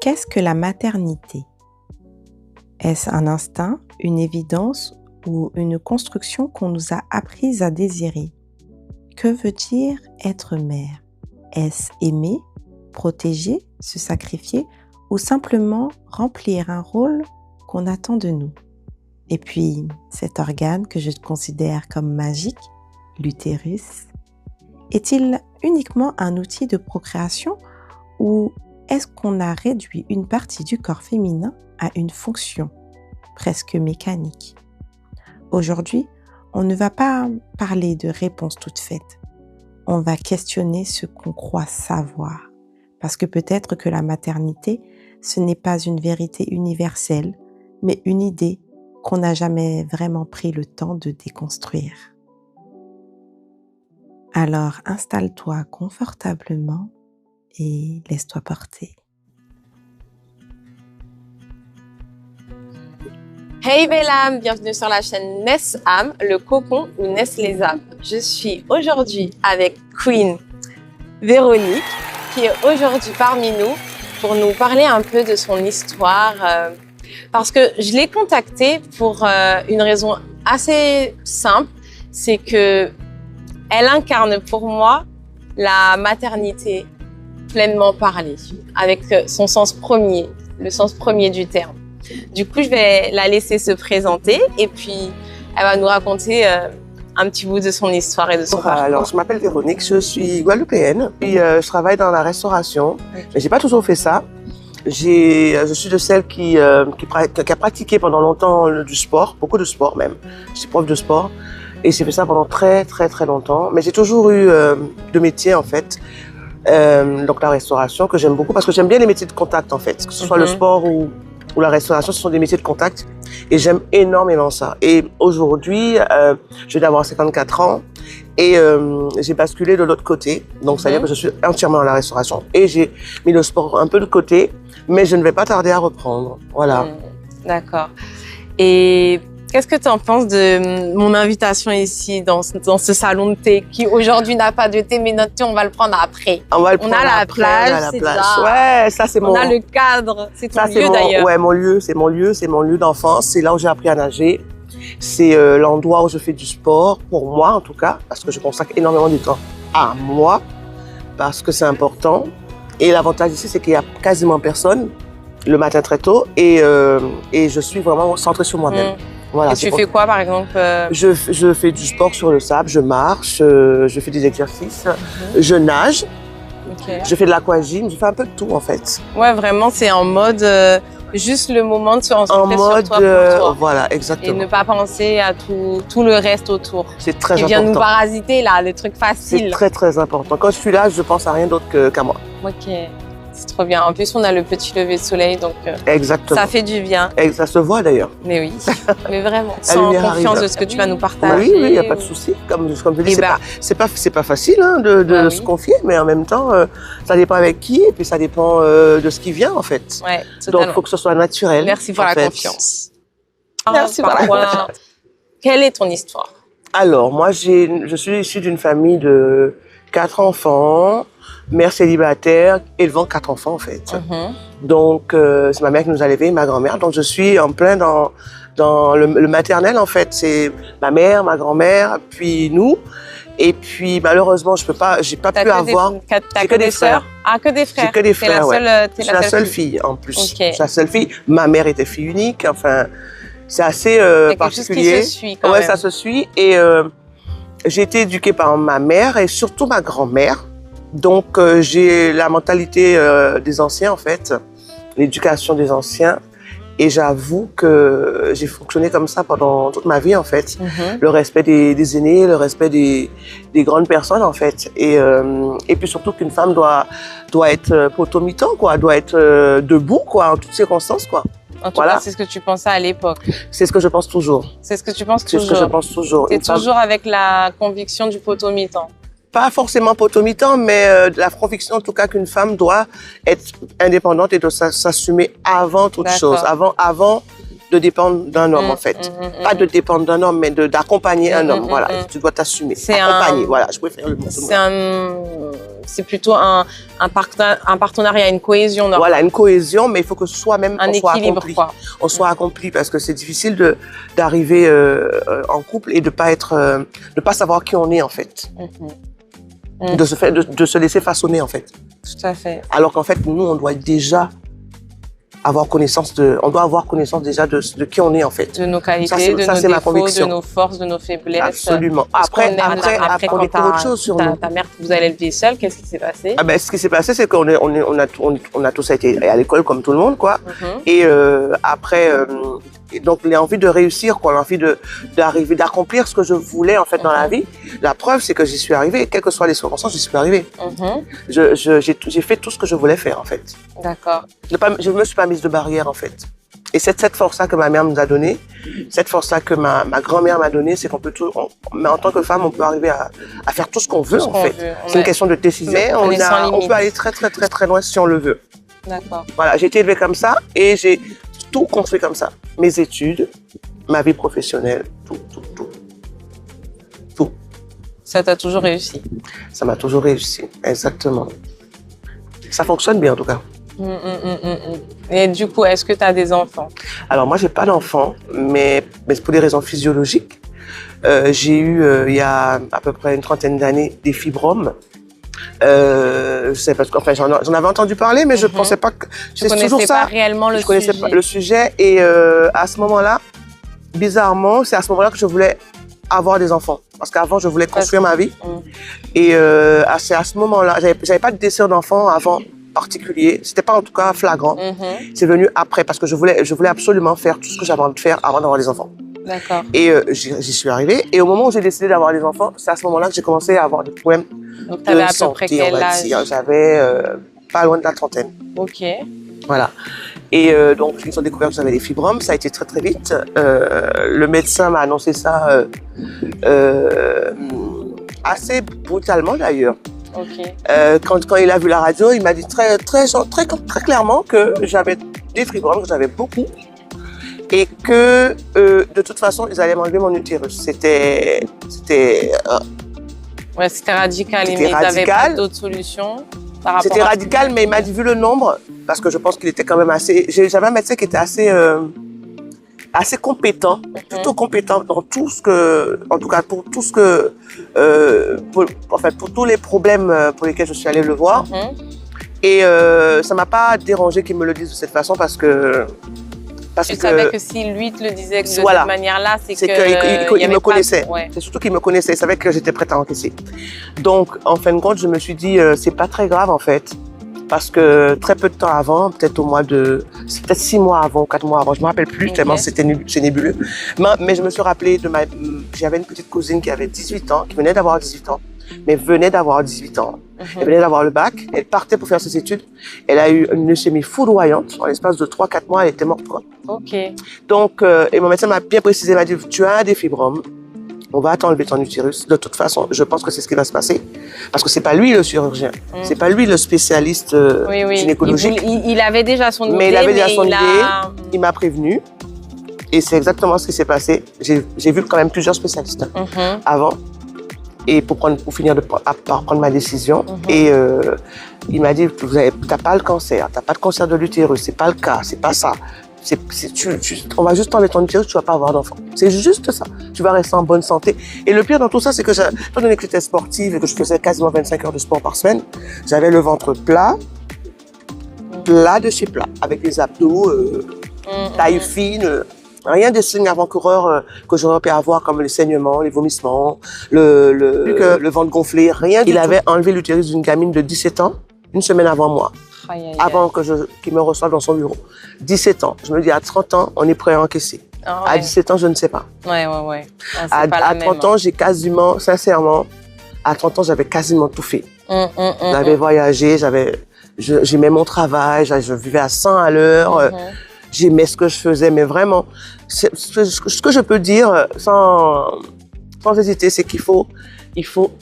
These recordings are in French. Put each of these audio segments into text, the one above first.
Qu'est-ce que la maternité? Est-ce un instinct, une évidence ou une construction qu'on nous a apprise à désirer? Que veut dire être mère? Est-ce aimer, protéger, se sacrifier ou simplement remplir un rôle qu'on attend de nous? Et puis, cet organe que je considère comme magique, l'utérus, est-il uniquement un outil de procréation ou est-ce qu'on a réduit une partie du corps féminin à une fonction presque mécanique? Aujourd'hui, on ne va pas parler de réponses toutes faites. On va questionner ce qu'on croit savoir. Parce que peut-être que la maternité, ce n'est pas une vérité universelle, mais une idée qu'on n'a jamais vraiment pris le temps de déconstruire. Alors installe-toi confortablement et laisse-toi porter. Hey belle âme, bienvenue sur la chaîne Naissent âme, le cocon où naissent les âmes. Je suis aujourd'hui avec Queen Véronique qui est aujourd'hui parmi nous pour nous parler un peu de son histoire. Parce que je l'ai contactée pour une raison assez simple, c'est que elle incarne pour moi la maternité pleinement parlée, avec son sens premier, le sens premier du terme. Du coup, je vais la laisser se présenter et puis elle va nous raconter un petit bout de son histoire et de son parcours. Alors, je m'appelle Véronique, je suis guadeloupéenne, puis je travaille dans la restauration, mais j'ai pas toujours fait ça. Je suis de celles qui a pratiqué pendant longtemps du sport, beaucoup de sport même. J'étais prof de sport et j'ai fait ça pendant très longtemps. Mais j'ai toujours eu deux métiers en fait. Donc la restauration que j'aime beaucoup parce que j'aime bien les métiers de contact en fait. Que ce soit le sport ou la restauration, ce sont des métiers de contact et j'aime énormément ça. Et aujourd'hui, je viens d'avoir 54 ans et j'ai basculé de l'autre côté. Donc ça veut dire que je suis entièrement dans la restauration et j'ai mis le sport un peu de côté, mais je ne vais pas tarder à reprendre. Voilà. D'accord. Et qu'est-ce que tu en penses de mon invitation ici dans ce salon de thé qui aujourd'hui n'a pas de thé, mais notre thé on va le prendre après. On va le prendre a la après, plage, on a la c'est plage. ça. Ouais, ça c'est mon. On a le cadre, c'est ton lieu d'ailleurs. Ouais, mon lieu, c'est mon lieu d'enfance. C'est là où j'ai appris à nager. C'est l'endroit où je fais du sport pour moi en tout cas, parce que je consacre énormément de temps à moi, parce que c'est important. Et l'avantage ici, c'est qu'il y a quasiment personne le matin très tôt, et je suis vraiment centrée sur moi-même. Voilà, et tu fais quoi par exemple? Je fais du sport sur le sable, je marche, je fais des exercices, je nage, je fais de l'aquagym, je fais un peu de tout en fait. Ouais, vraiment, c'est en mode juste le moment de se concentrer sur toi pour toi. Voilà, exactement. Et ne pas penser à tout le reste autour. C'est très important. Qui vient nous parasiter là, le truc facile. C'est très important. Quand je suis là, je pense à rien d'autre qu'à moi. Ok. C'est trop bien. En plus, on a le petit lever de soleil, donc exactement. Ça fait du bien. Et ça se voit d'ailleurs. Mais oui, mais vraiment, sans confiance de ce que tu vas nous partager. Oui, il n'y a pas de souci. Comme je dis, c'est pas facile hein, de se confier, mais en même temps, ça dépend avec qui, et puis ça dépend de ce qui vient en fait. Ouais, donc, il faut que ce soit naturel. Merci pour la confiance. Merci pour la confiance. Quelle est ton histoire? Alors, moi, je suis issue d'une famille de 4 enfants. Mère célibataire, élevant 4 enfants en fait. Donc c'est ma mère qui nous a élevés, ma grand-mère. Donc je suis en plein dans le maternel en fait. C'est ma mère, ma grand-mère, puis nous. Et puis malheureusement, j'ai pas pu avoir. T'as que des sœurs? Ah, que des frères. J'ai que des frères, ouais. T'es la seule fille en plus. Okay. Je suis la seule fille. Ma mère était fille unique. Enfin, c'est assez particulier. Quelque chose qui se suit quand même. Ça se suit. Et j'ai été éduquée par ma mère et surtout ma grand-mère. Donc, j'ai la mentalité des anciens, en fait, l'éducation des anciens. Et j'avoue que j'ai fonctionné comme ça pendant toute ma vie, en fait. Le respect des aînés, le respect des grandes personnes, en fait. Et puis surtout qu'une femme doit être potomitan, quoi, doit être debout, quoi, en toutes circonstances, quoi. En tout cas, c'est ce que tu pensais à l'époque. C'est ce que je pense toujours. C'est ce que tu penses toujours. C'est ce que je pense toujours. T'es toujours avec la conviction du potomitan. Pas forcément potomitan, mais la conviction en tout cas qu'une femme doit être indépendante et doit s'assumer avant toute chose, avant de dépendre d'un homme, en fait. Pas de dépendre d'un homme, mais d'accompagner un homme. Voilà, tu dois t'assumer. Accompagner, voilà, je préfère le mot. C'est plutôt un partenariat, une cohésion. Voilà, une cohésion, mais il faut que soi-même, on soit accompli. Quoi. On soit accompli, parce que c'est difficile d'arriver en couple et de pas savoir qui on est, en fait. De se laisser façonner, en fait. Tout à fait. Alors qu'en fait, nous, on doit déjà avoir connaissance déjà de qui on est, en fait. De nos qualités, de nos défauts, de nos forces, de nos faiblesses. Absolument. Après, on est pour autre chose sur nous. Ta mère, vous allez élever seule, qu'est-ce qui s'est passé? Ce qui s'est passé, c'est qu'on a tous été à l'école comme tout le monde, quoi. Et après, donc l'envie de réussir, quoi, l'envie d'arriver, d'accomplir ce que je voulais, en fait, dans la vie. La preuve, c'est que j'y suis arrivée. Quelles que soient les circonstances, j'y suis arrivée. J'ai fait tout ce que je voulais faire, en fait. D'accord. Je me suis pas mise de barrière, en fait. Et c'est cette force-là que ma mère nous a donnée, cette force-là que ma grand-mère m'a donnée, c'est qu'on peut mais en tant que femme, on peut arriver à faire tout ce qu'on veut, en fait. C'est une question de décision. Mais on peut aller très, très, très, très loin si on le veut. D'accord. Voilà, j'ai été élevée comme ça et j'ai tout construit comme ça. Mes études, ma vie professionnelle, tout. Ça t'a toujours réussi? Ça m'a toujours réussi, exactement. Ça fonctionne bien, en tout cas. Et du coup, est-ce que tu as des enfants? Alors moi, j'ai pas d'enfants, mais pour des raisons physiologiques. J'ai eu, il y a à peu près une trentaine d'années, des fibromes. Je sais pas, enfin, j'en avais entendu parler, mais je pensais pas que... Je connaissais pas réellement le sujet. Je connaissais pas le sujet et à ce moment-là, bizarrement, c'est à ce moment-là que je voulais avoir des enfants. Parce qu'avant, je voulais construire ma vie. Et c'est à ce moment-là, j'avais pas de désir d'enfant avant particulier. C'était pas en tout cas flagrant. C'est venu après parce que je voulais absolument faire tout ce que j'avais envie de faire avant d'avoir des enfants. D'accord. Et j'y suis arrivée. Et au moment où j'ai décidé d'avoir des enfants, c'est à ce moment-là que j'ai commencé à avoir des problèmes de santé, on va dire. J'avais pas loin de la trentaine. Ok. Voilà. Et donc, ils ont découvert que j'avais des fibromes. Ça a été très, très vite. Le médecin m'a annoncé ça assez brutalement, d'ailleurs. Okay. Quand il a vu la radio, il m'a dit très clairement que j'avais des fibromes, que j'avais beaucoup. Et que, de toute façon, ils allaient m'enlever mon utérus. C'était radical. Mais ils n'avaient pas d'autres solutions. C'était radical, mais il m'a dit, vu le nombre, parce que je pense qu'il était quand même assez... J'avais un médecin qui était assez compétent, plutôt compétent dans tout ce que... En tout cas, pour tout ce que... pour tous les problèmes pour lesquels je suis allée le voir. Et ça m'a pas dérangé qu'il me le dise de cette façon parce que... Tu savais que si lui te le disait de cette manière-là, c'est qu'il me connaissait. C'est surtout qu'il me connaissait. Il savait que j'étais prête à encaisser. Donc, en fin de compte, je me suis dit, c'est pas très grave, en fait. Parce que très peu de temps avant, peut-être 6 mois avant, 4 mois avant, je me rappelle plus, tellement c'est nébuleux. Mais je me suis rappelé j'avais une petite cousine qui avait 18 ans, qui venait d'avoir 18 ans. Mais venait d'avoir 18 ans. Elle venait d'avoir le bac, elle partait pour faire ses études. Elle a eu une leucémie foudroyante. En l'espace de 3-4 mois, elle était morte, quoi. Ok. Donc, et mon médecin m'a bien précisé, m'a dit, tu as des fibromes, on va t'enlever ton utérus. De toute façon, je pense que c'est ce qui va se passer. Parce que c'est pas lui le chirurgien, c'est pas lui le spécialiste gynécologique. Il avait déjà son idée, mais il avait déjà son idée, il m'a prévenu. Et c'est exactement ce qui s'est passé. J'ai vu quand même plusieurs spécialistes avant. Et pour finir par prendre ma décision. Et il m'a dit, t'as pas le cancer, t'as pas de cancer de l'utérus, c'est pas le cas, c'est pas ça. On va juste t'enlever ton utérus, tu vas pas avoir d'enfant. C'est juste ça. Tu vas rester en bonne santé. Et le pire dans tout ça, c'est que étant donné que j'étais sportive et que je faisais quasiment 25 heures de sport par semaine, j'avais le ventre plat de chez plat, avec les abdos, taille fine. Rien de signes avant-coureurs que j'aurais pu avoir comme les saignements, les vomissements, le ventre gonflé, rien. Il avait enlevé l'utérus d'une gamine de 17 ans, une semaine avant moi, avant qu'il me reçoive dans son bureau. 17 ans. Je me dis, à 30 ans, on est prêt à encaisser. À 17 ans, je ne sais pas. À 30 ans, j'ai quasiment, sincèrement, à 30 ans, j'avais quasiment tout fait. J'avais voyagé, j'aimais mon travail, je vivais à 100 à l'heure. J'aimais ce que je faisais, mais vraiment, ce que je peux dire sans hésiter, c'est qu'il faut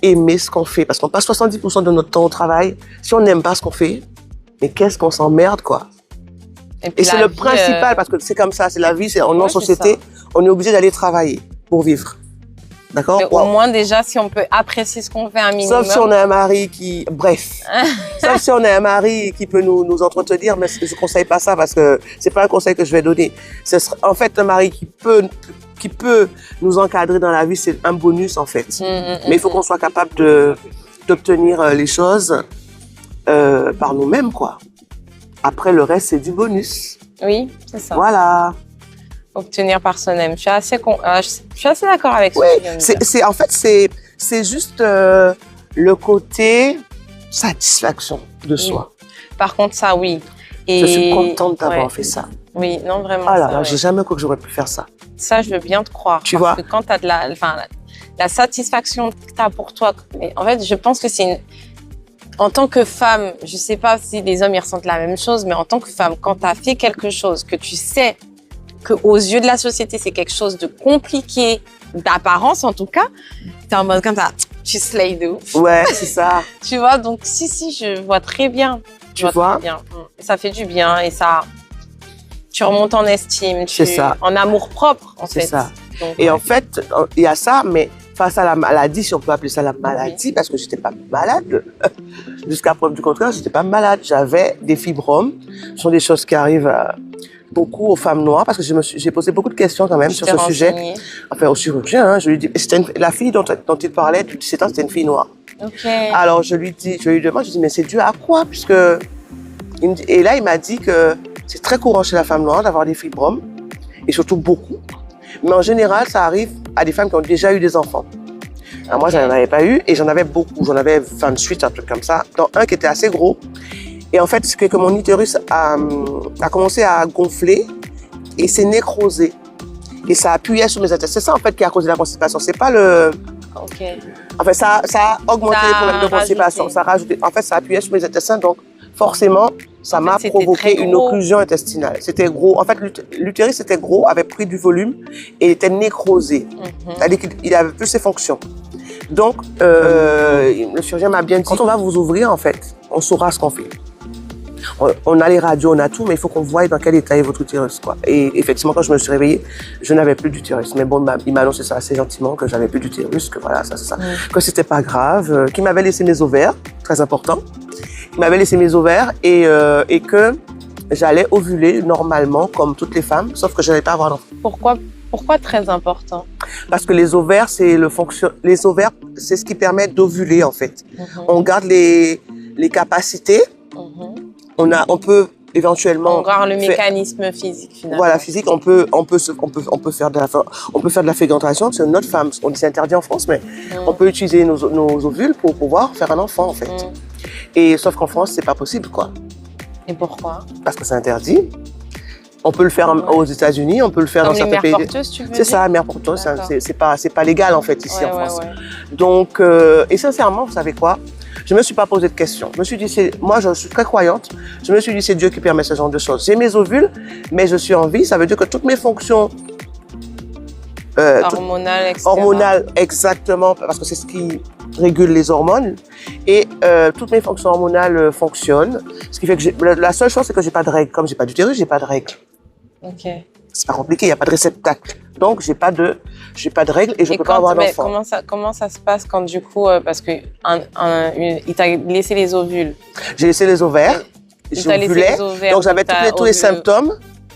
aimer ce qu'on fait. Parce qu'on passe 70% de notre temps au travail. Si on n'aime pas ce qu'on fait, mais qu'est-ce qu'on s'emmerde, quoi. Et c'est le principal, parce que c'est comme ça, c'est la vie, c'est en société, on est obligé d'aller travailler pour vivre. D'accord? Au moins, déjà, si on peut apprécier ce qu'on fait un minimum. Sauf si on a un mari qui... Bref. Sauf si on a un mari qui peut nous entretenir, mais je ne conseille pas ça parce que c'est pas un conseil que je vais donner. En fait, un mari qui peut nous encadrer dans la vie, c'est un bonus, en fait. Mais il faut qu'on soit capable d'obtenir les choses par nous-mêmes, quoi. Après, le reste, c'est du bonus. Oui, c'est ça. Voilà. Obtenir par soi-même. Je suis assez d'accord avec ça. Oui, en fait, c'est juste le côté satisfaction de soi. Par contre, ça, oui. Et je suis contente d'avoir fait ça. Oui, non, vraiment. Ah là là, j'ai jamais cru que j'aurais pu faire ça. Ça, je veux bien te croire. Tu vois? Parce que quand tu as la satisfaction que tu as pour toi, mais en fait, je pense que c'est en tant que femme, je sais pas si les hommes ils ressentent la même chose, mais en tant que femme, quand tu as fait quelque chose que tu sais qu'aux yeux de la société, c'est quelque chose de compliqué, d'apparence en tout cas, t'es en mode comme ça, tu slay de ouf. Ouais, c'est ça. Tu vois, donc si, je vois très bien. Tu vois? Très bien. Et ça fait du bien et ça, tu remontes en estime, en amour propre en fait. C'est ça. Donc, et en fait, il y a ça, mais face à la maladie, si on peut appeler ça la maladie, parce que j'étais pas malade, jusqu'à preuve du contraire, j'étais pas malade. J'avais des fibromes. Ce sont des choses qui arrivent beaucoup aux femmes noires, parce que j'ai posé beaucoup de questions quand même sur ce sujet. Enfin, au chirurgien, hein, je lui dis, la fille dont il parlait, de 17 ans, c'était une fille noire. Okay. Alors, je lui demande, je dis, mais c'est dû à quoi? Et là, il m'a dit que c'est très courant chez la femme noire d'avoir des fibromes, et surtout beaucoup. Mais en général, ça arrive à des femmes qui ont déjà eu des enfants. Alors moi, j'en avais pas eu, et j'en avais beaucoup. J'en avais 28, un truc comme ça, dont un qui était assez gros. Et en fait, c'est que mon utérus a commencé à gonfler et s'est nécrosé. Et ça appuyait sur mes intestins. C'est ça, en fait, qui a causé la constipation. C'est pas le... Ok. En fait, ça a augmenté les problèmes de constipation. Ça a rajouté... En fait, ça appuyait sur mes intestins. Donc, forcément, ça m'a provoqué une occlusion intestinale. C'était gros. En fait, l'utérus était gros, avait pris du volume et il était nécrosé. C'est-à-dire qu'il avait plus ses fonctions. Donc, le chirurgien m'a bien dit, quand on va vous ouvrir, en fait, on saura ce qu'on fait. On a les radios, on a tout, mais il faut qu'on voie dans quel état est votre utérus, quoi. Et effectivement, quand je me suis réveillée, je n'avais plus d'utérus. Mais bon, il m'a annoncé ça assez gentiment, que j'avais plus d'utérus, que voilà, ça, que c'était pas grave, qu'il m'avait laissé mes ovaires, très important. Il m'avait laissé mes ovaires et que j'allais ovuler normalement, comme toutes les femmes, sauf que je n'allais pas avoir d'enfant. Pourquoi très important? Parce que les ovaires, c'est ce qui permet d'ovuler, en fait. On garde les capacités. On peut éventuellement... On garde le mécanisme physique, finalement. Voilà, physique, on peut faire de la fécondation. C'est notre femme, c'est interdit en France, mais on peut utiliser nos ovules pour pouvoir faire un enfant, en fait. Et sauf qu'en France, c'est pas possible, quoi. Et pourquoi? Parce que c'est interdit. On peut le faire aux États-Unis, on peut le faire dans certains pays. C'est ça, mère porteuse, c'est pas légal, en fait, ici en France. Donc, et sincèrement, vous savez quoi? Je me suis pas posé de questions. Je me suis dit, moi, je suis très croyante. Je me suis dit, c'est Dieu qui permet ce genre de choses. J'ai mes ovules, mais je suis en vie. Ça veut dire que toutes mes fonctions hormonales, etc. Hormonales, exactement, parce que c'est ce qui régule les hormones. Et toutes mes fonctions hormonales fonctionnent. Ce qui fait que la seule chose, c'est que j'ai pas de règles. Comme j'ai pas d'utérus, j'ai pas de règles. Ok. C'est pas compliqué, il n'y a pas de réceptacle. Donc, j'ai pas de règles et je peux pas avoir d'enfant. Comment ça se passe quand du coup, parce que il t'a laissé les ovules? J'ai laissé les ovaires, j'ovulais, donc j'avais tous les symptômes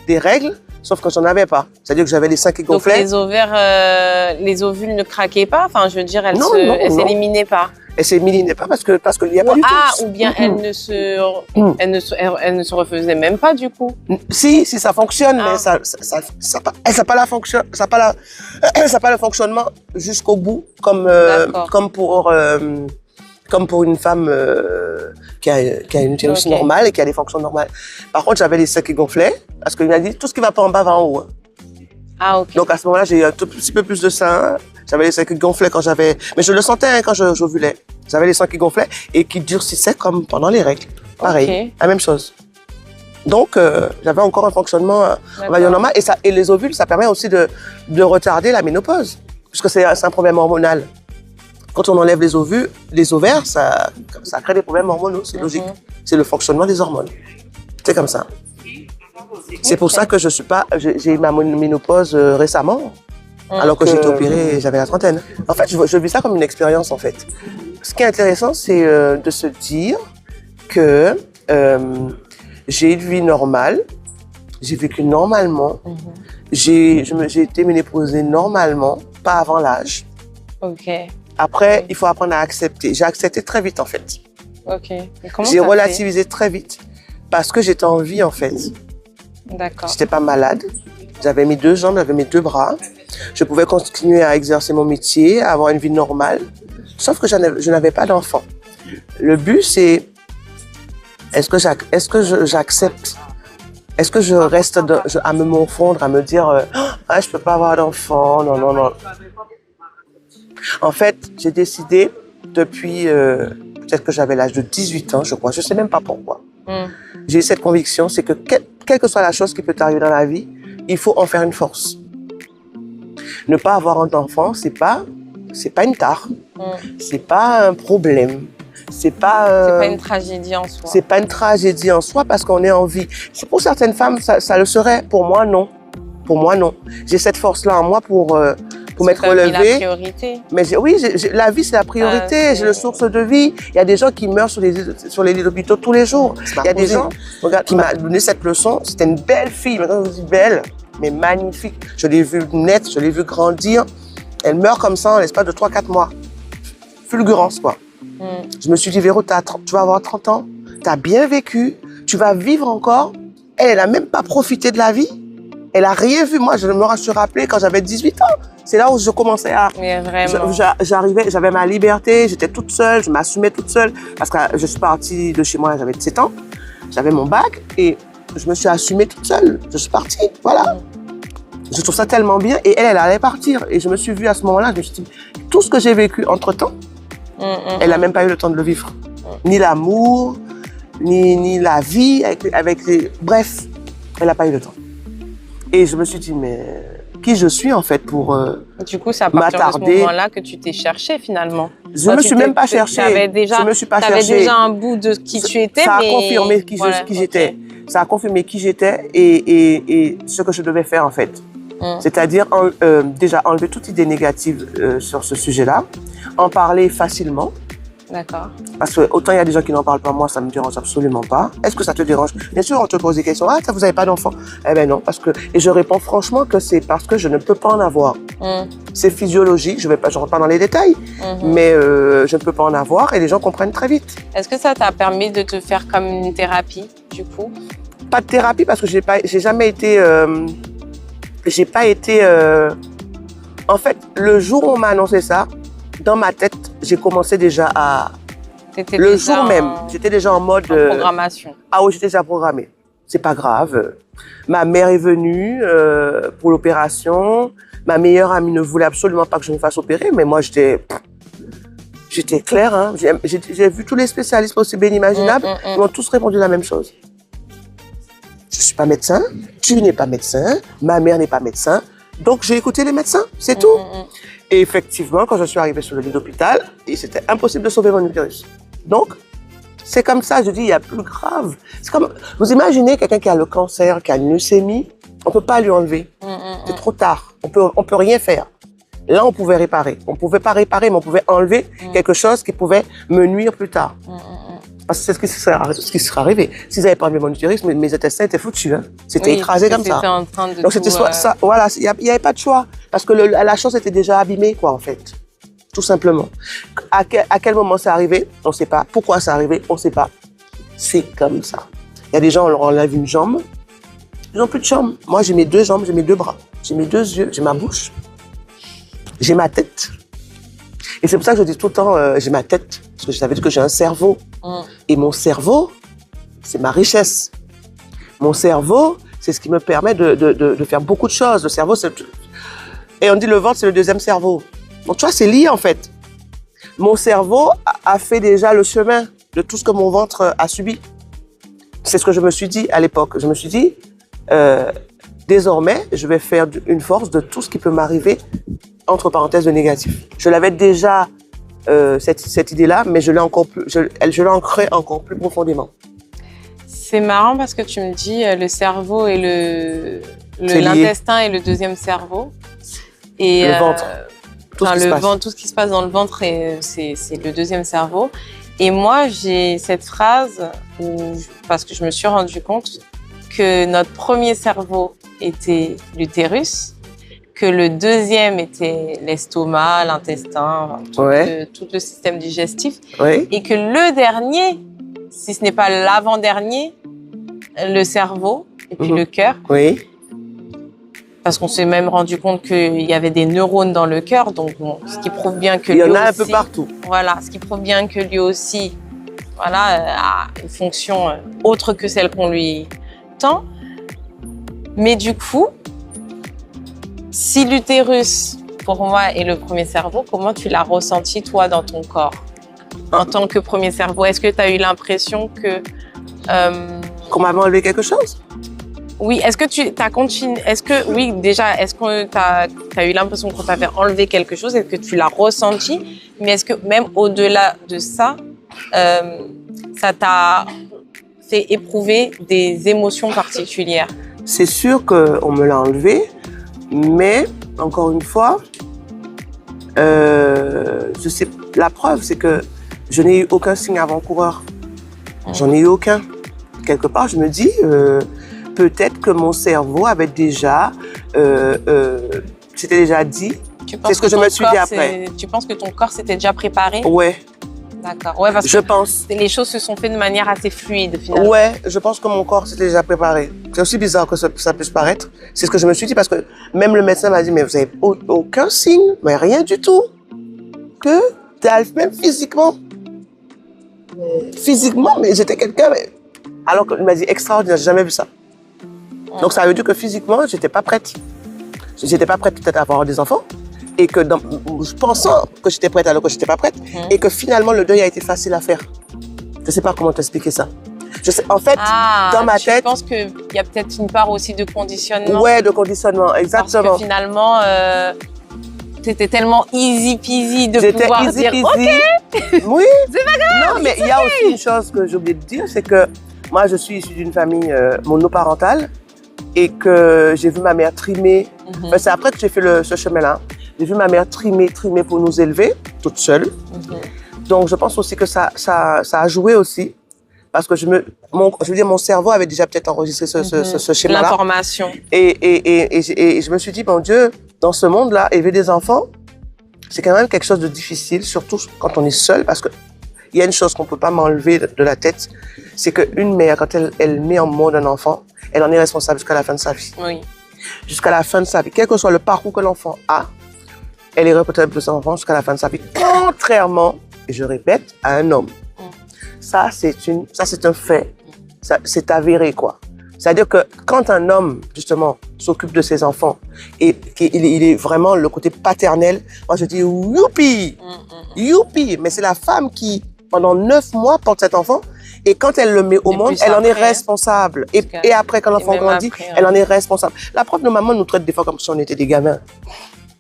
des règles, sauf que j'en avais pas. C'est-à-dire que j'avais les seins qui gonflaient. Donc les ovaires, les ovules ne craquaient pas? Enfin, je veux dire, elles s'éliminaient pas? Elles s'éliminaient pas parce qu'il n'y a pas du tout. Ah, ou bien elles ne se refaisaient même pas du coup? Si, ça fonctionne, mais ça n'a pas le fonctionnement jusqu'au bout, comme pour une femme qui a une utérus normale et qui a des fonctions normales. Par contre, j'avais les seins qui gonflaient, parce qu'il m'a dit tout ce qui va pas en bas va en haut. Ah, ok. Donc à ce moment-là, j'ai eu un tout petit peu plus de seins. J'avais les seins qui gonflaient quand j'avais... Mais je le sentais quand j'ovulais. J'avais les seins qui gonflaient et qui durcissaient comme pendant les règles. Pareil, la même chose. Donc, j'avais encore un fonctionnement, on va dire, normal. Et les ovules, ça permet aussi de retarder la ménopause, puisque c'est un problème hormonal. Quand on enlève les ovaires, ça crée des problèmes hormonaux, c'est logique. C'est le fonctionnement des hormones. C'est comme ça. C'est pour ça que j'ai eu ma ménopause récemment, alors que j'étais opérée et j'avais la trentaine. En fait, je vis ça comme une expérience, en fait. Ce qui est intéressant, c'est de se dire que j'ai une vie normale, j'ai vécu normalement, j'ai été ménopausée normalement, pas avant l'âge. Ok. Après, il faut apprendre à accepter. J'ai accepté très vite, en fait. Ok. J'ai relativisé très vite parce que j'étais en vie, en fait. D'accord. J'étais pas malade. J'avais mes 2 jambes, j'avais mes 2 bras. Je pouvais continuer à exercer mon métier, à avoir une vie normale. Sauf que je n'avais pas d'enfant. Le but, c'est est-ce que j'accepte? Est-ce que je reste à me morfondre, à me dire ah, je peux pas avoir d'enfant, non, non, non. En fait, j'ai décidé depuis peut-être que j'avais l'âge de 18 ans, je crois, je sais même pas pourquoi. J'ai eu cette conviction, c'est que quelle que soit la chose qui peut t'arriver dans la vie, il faut en faire une force. Ne pas avoir un enfant, c'est pas une tare, c'est pas un problème. C'est pas une tragédie en soi. C'est pas une tragédie en soi parce qu'on est en vie. Pour certaines femmes, ça le serait. Pour moi, non. Pour moi, non. J'ai cette force-là en moi pour m'être relevée. C'est la priorité. Mais la vie, c'est la priorité. J'ai le source de vie. Il y a des gens qui meurent sur les lits d'hôpitaux tous les jours. Il y a des gens qui m'ont donné cette leçon. C'était une belle fille. Maintenant, je vous dis belle, mais magnifique. Je l'ai vue naître, je l'ai vue grandir. Elle meurt comme ça en l'espace de 3-4 mois. Fulgurance, quoi. Je me suis dit, Véro, tu vas avoir 30 ans, tu as bien vécu, tu vas vivre encore. Elle n'a même pas profité de la vie. Elle n'a rien vu. Moi, je me suis rappelé quand j'avais 18 ans. C'est là où je commençais à... Mais vraiment. J'avais ma liberté, j'étais toute seule, je m'assumais toute seule. Parce que je suis partie de chez moi, j'avais 17 ans. J'avais mon bac et je me suis assumée toute seule. Je suis partie, voilà. Je trouve ça tellement bien. Et elle allait partir. Et je me suis vue à ce moment-là, je me suis dit, tout ce que j'ai vécu entre-temps, elle n'a même pas eu le temps de le vivre. Ni l'amour, ni la vie Bref, elle n'a pas eu le temps. Et je me suis dit, mais qui je suis en fait pour Du coup, c'est à partir de ce moment-là que tu t'es cherché finalement. Je ne me suis même pas cherchée. Je me suis pas cherchée. Tu avais déjà un bout de qui tu étais. Ça a confirmé qui j'étais. Ça a confirmé qui j'étais et ce que je devais faire en fait. C'est-à-dire déjà enlever toute idée négative sur ce sujet-là, en parler facilement. D'accord. Parce que autant il y a des gens qui n'en parlent pas, moi ça me dérange absolument pas. Est-ce que ça te dérange? Bien sûr, on te pose des questions. Ah, vous n'avez pas d'enfant? Eh ben non, et je réponds franchement que c'est parce que je ne peux pas en avoir. C'est physiologique, je rentre pas dans les détails, mais je ne peux pas en avoir et les gens comprennent très vite. Est-ce que ça t'a permis de te faire comme une thérapie, du coup? Pas de thérapie parce que j'ai jamais été... En fait, le jour où on m'a annoncé ça, dans ma tête, j'ai commencé déjà à... jour même, j'étais déjà en mode... programmation. Ah oui, j'étais déjà programmée. C'est pas grave. Ma mère est venue pour l'opération. Ma meilleure amie ne voulait absolument pas que je me fasse opérer, mais moi, j'étais claire. Hein. J'ai vu tous les spécialistes possibles et inimaginables. Ils m'ont tous répondu la même chose. Je ne suis pas médecin, tu n'es pas médecin, ma mère n'est pas médecin. Donc, j'ai écouté les médecins, c'est tout. Et effectivement, quand je suis arrivée sur le lit d'hôpital, c'était impossible de sauver mon utérus. Donc, c'est comme ça, je dis, il y a plus grave. C'est comme, vous imaginez quelqu'un qui a le cancer, qui a une leucémie, on ne peut pas lui enlever. C'est trop tard, on peut rien faire. Là, on pouvait réparer. On ne pouvait pas réparer, mais on pouvait enlever quelque chose qui pouvait me nuire plus tard. Parce que c'est ce qui serait arrivé. S'ils n'avaient pas enlevé mon utérus, mes intestins étaient foutus. Hein. C'était écrasé comme ça. En train de donc c'était ça. Voilà, il n'y avait pas de choix. Parce que la chose était déjà abîmée, quoi, en fait. Tout simplement. À quel moment c'est arrivé? On ne sait pas. Pourquoi c'est arrivé? On ne sait pas. C'est comme ça. Il y a des gens, on leur enlève une jambe. Ils n'ont plus de jambes. Moi, j'ai mes 2 jambes, j'ai mes 2 bras. J'ai mes 2 yeux, j'ai ma bouche. J'ai ma tête. Et c'est pour ça que je dis tout le temps, j'ai ma tête. Parce que je savais que j'ai un cerveau. Et mon cerveau, c'est ma richesse. Mon cerveau, c'est ce qui me permet de faire beaucoup de choses. Le cerveau, et on dit le ventre, c'est le 2e cerveau. Donc, tu vois, c'est lié, en fait. Mon cerveau a fait déjà le chemin de tout ce que mon ventre a subi. C'est ce que je me suis dit à l'époque. Je me suis dit, désormais, je vais faire une force de tout ce qui peut m'arriver, entre parenthèses, de négatif. Je l'avais déjà, cette idée-là, mais je l'ai ancrée encore plus profondément. C'est marrant parce que tu me dis le cerveau et C'est lié. l'intestin et le deuxième cerveau. Et Le ventre. Tout ce qui se passe. tout ce qui se passe dans le ventre, c'est le deuxième cerveau. Et moi, j'ai cette phrase parce que je me suis rendu compte que notre premier cerveau était l'utérus, que le deuxième était l'estomac, l'intestin, Ouais. tout le système digestif, Oui. et que le dernier, si ce n'est pas l'avant-dernier, le cerveau et puis Mhm. le cœur, Oui. parce qu'on s'est même rendu compte qu'il y avait des neurones dans le cœur, donc bon, ce qui prouve bien que Il y lui en a un aussi, peu partout. voilà, ce qui prouve bien que lui aussi, voilà, a une fonction autre que celle qu'on lui tend. Mais du coup, si l'utérus, pour moi, est le premier cerveau, comment tu l'as ressenti, toi, dans ton corps, en tant que premier cerveau? Est-ce que tu as eu l'impression que... Qu'on m'avait enlevé quelque chose? oui, est-ce que tu as continué... Est-ce que, oui, déjà, est-ce que tu as eu l'impression qu'on t'avait enlevé quelque chose? Est-ce que tu l'as ressenti? Mais est-ce que même au-delà de ça, ça t'a fait éprouver des émotions particulières? C'est sûr qu'on me l'a enlevé, mais encore une fois, je sais, la preuve, c'est que je n'ai eu aucun signe avant-coureur. J'en ai eu aucun. Quelque part, je me dis, peut-être que mon cerveau avait déjà, c'était déjà dit. C'est ce que je me suis dit après. Tu penses que ton corps s'était déjà préparé? Ouais, D'accord. Ouais, parce je que pense. les choses se sont faites de manière assez fluide, finalement. Ouais, je pense que mon corps s'était déjà préparé. C'est aussi bizarre que ça puisse paraître. C'est ce que je me suis dit parce que même le médecin m'a dit, mais vous avez aucun signe, mais rien du tout. Que même physiquement. Physiquement, mais j'étais quelqu'un, alors qu'il m'a dit extraordinaire, j'ai jamais vu ça. Donc ça veut dire que physiquement, j'étais pas prête. J'étais pas prête peut-être à avoir des enfants. Et que pensant que j'étais prête alors que j'étais pas prête. Et que finalement, le deuil a été facile à faire. Je sais pas comment t'expliquer ça. Je sais, en fait, dans ma tête... Je pense qu'il y a peut-être une part aussi de conditionnement. Ouais, de conditionnement, exactement. Parce que finalement, c'était tellement easy peasy de pouvoir easy dire peasy. OK. Oui. C'est pas grave. Non, mais il y a aussi une chose que j'ai oublié de dire, c'est que moi, je suis issue d'une famille monoparentale et que j'ai vu ma mère trimer. Enfin, c'est après que j'ai fait ce chemin-là. J'ai vu ma mère trimer pour nous élever, toute seule. Donc, je pense aussi que ça a joué aussi. Parce que je veux dire, mon cerveau avait déjà peut-être enregistré ce schéma-là. L'information. Et je me suis dit, mon Dieu, dans ce monde-là, élever des enfants, c'est quand même quelque chose de difficile, surtout quand on est seul, parce que il y a une chose qu'on peut pas m'enlever de la tête, c'est qu'une mère, quand elle met en monde un enfant, elle en est responsable jusqu'à la fin de sa vie. Oui. Jusqu'à la fin de sa vie. Quel que soit le parcours que l'enfant a, elle est responsable de son enfant jusqu'à la fin de sa vie. Contrairement, et je répète, à un homme. Ça, c'est un fait. C'est avéré, quoi. C'est-à-dire que quand un homme, justement, s'occupe de ses enfants et qu'il est vraiment le côté paternel, moi, je dis youpi! Youpi! Mais c'est la femme qui, pendant 9 mois, porte cet enfant et quand elle le met au monde, elle en est responsable. Et après, quand l'enfant grandit, elle en est responsable. La preuve de maman nous traite des fois comme si on était des gamins.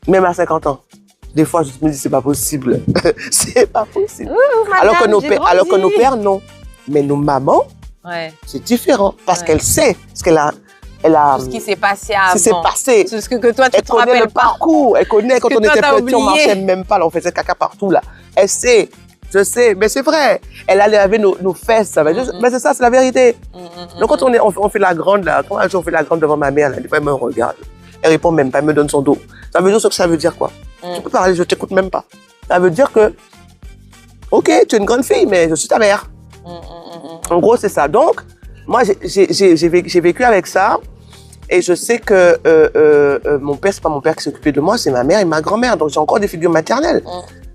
Même à 50 ans. Des fois, je me dis, c'est pas possible. C'est pas possible. Alors que nos pères, non. Mais nos mamans, c'est différent. Parce qu'elle sait ce qu'elle a. Tout ce qui s'est passé avant. Ce qui s'est passé. Tout ce que toi, tu te rappelles pas. Elle connaît le parcours. Elle connaît quand on était petit, on marchait même pas. Là, on faisait caca partout, là. Elle sait. Je sais. Mais c'est vrai. Elle allait laver nos fesses. Mais c'est ça, c'est la vérité. Donc, quand on fait la grande, là, quand un jour on fait la grande devant ma mère, là, des fois, elle me regarde. Elle répond même pas, elle me donne son dos. Ça veut dire ce que ça veut dire, quoi. Tu peux parler, je t'écoute même pas. Ça veut dire que, ok, tu es une grande fille, mais je suis ta mère. En gros, c'est ça. Donc, moi, j'ai vécu avec ça. Et je sais que mon père, c'est pas mon père qui s'est occupé de moi, c'est ma mère et ma grand-mère. Donc, j'ai encore des figures maternelles.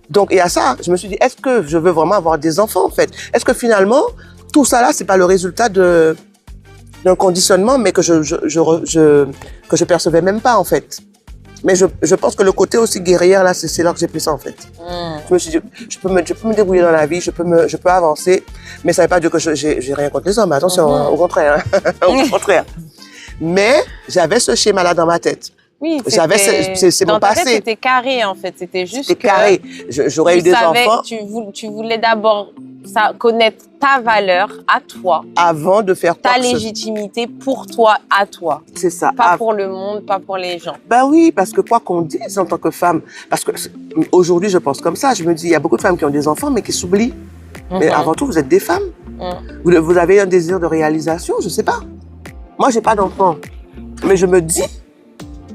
Donc, et à ça, je me suis dit, est-ce que je veux vraiment avoir des enfants, en fait? Est-ce que finalement, tout ça là, c'est pas le résultat d'un conditionnement, mais que je percevais même pas, en fait. Mais je pense que le côté aussi guerrière, là, c'est là que j'ai pris ça, en fait. Je me suis dit, je peux me débrouiller dans la vie, je peux avancer, mais ça veut pas dire que j'ai rien contre les hommes. Attention, au contraire. Au contraire. Mais j'avais ce schéma-là dans ma tête. Oui, J'avais, c'est mon dans ta tête, passé. c'était carré, en fait. C'était juste C'était que carré. J'aurais eu des enfants tu voulais d'abord connaître ta valeur à toi, avant de faire quoi ta que ce- légitimité pour toi, à toi. C'est ça. Pas pour le monde, pas pour les gens. Ben oui, parce que quoi qu'on dise en tant que femme, parce que aujourd'hui je pense comme ça, je me dis, il y a beaucoup de femmes qui ont des enfants mais qui s'oublient. Mais avant tout, vous êtes des femmes. Vous avez un désir de réalisation, je sais pas. Moi, j'ai pas d'enfants. Mais je me dis,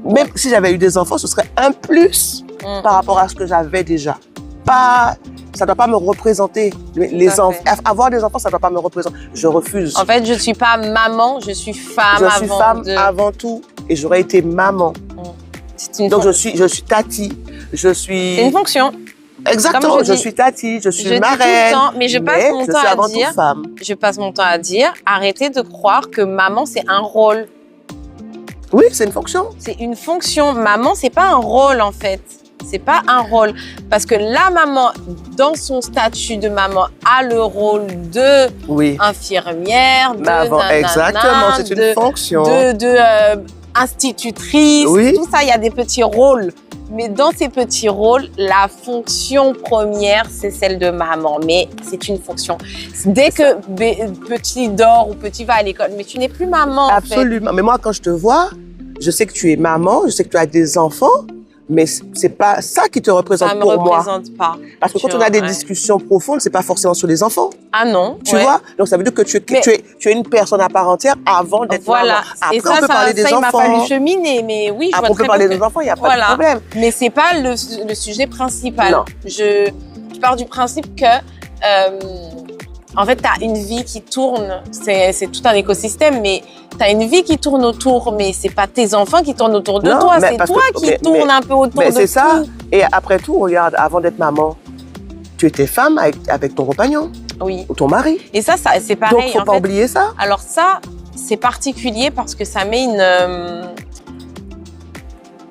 même si j'avais eu des enfants, ce serait un plus par rapport à ce que j'avais déjà. Pas, ça doit pas me représenter. Les enfants, avoir des enfants, ça doit pas me représenter. Je refuse. En fait, je suis pas maman, je suis femme Je suis femme avant tout et j'aurais été maman. Donc je suis tati, je suis... C'est une fonction. Exactement, je suis tati, je suis marraine. Dis tout le temps, mais je passe mon temps à dire, femme. je passe mon temps à dire, arrêtez de croire que maman c'est un rôle. Oui, c'est une fonction. C'est une fonction. Maman, c'est pas un rôle en fait. C'est pas un rôle. Parce que la maman, dans son statut de maman, a le rôle de infirmière, de nanana, exactement, c'est une fonction. Institutrice, tout ça, il y a des petits rôles. Mais dans ces petits rôles, la fonction première, c'est celle de maman. Mais c'est une fonction. Dès que petit dort ou petit va à l'école, mais tu n'es plus maman. Absolument. En fait. Mais moi, quand je te vois, je sais que tu es maman, je sais que tu as des enfants, mais c'est pas ça qui te représente pour moi. Ça me représente pas. Parce que quand on a des discussions profondes, c'est pas forcément sur les enfants. Ah non. Tu vois? Donc ça veut dire que tu es une personne à part entière avant d'être maman. Après, et ça, on peut parler des enfants. Il m'a fallu cheminer, mais oui, je vois on peut parler des enfants, il n'y a pas de problème. Mais c'est pas le sujet principal. Non. Je pars du principe que en fait, tu as une vie qui tourne, c'est tout un écosystème, mais tu as une vie qui tourne autour, mais c'est pas tes enfants qui tournent autour de toi, c'est toi qui tourne un peu autour de tout. C'est ça. Et après tout, regarde, avant d'être maman, tu étais femme avec ton compagnon. Oui. Ou ton mari. Et ça c'est pareil. Donc, faut pas oublier ça. Alors ça, c'est particulier parce que ça met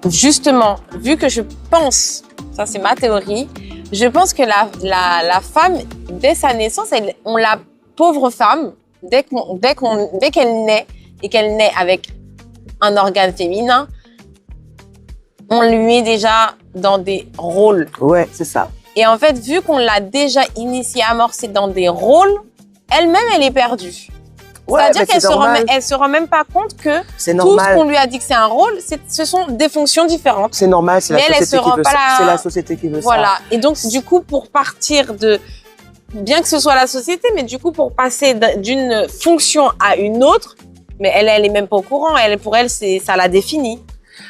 justement, vu que je pense, ça c'est ma théorie, je pense que la femme, dès sa naissance, on la pauvre femme, dès qu'elle naît et qu'elle naît avec un organe féminin, on lui met déjà dans des rôles. Ouais, c'est ça. Et en fait, vu qu'on l'a déjà initiée, amorcée dans des rôles, elle-même, elle est perdue. C'est-à-dire qu'elle se rend même pas compte que tout ce qu'on lui a dit que c'est un rôle, ce sont des fonctions différentes. C'est normal, c'est la société qui veut ça. Voilà. Et donc, du coup, pour partir de... Bien que ce soit la société, mais du coup, pour passer d'une fonction à une autre, mais elle est même pas au courant. Pour elle, ça la définit.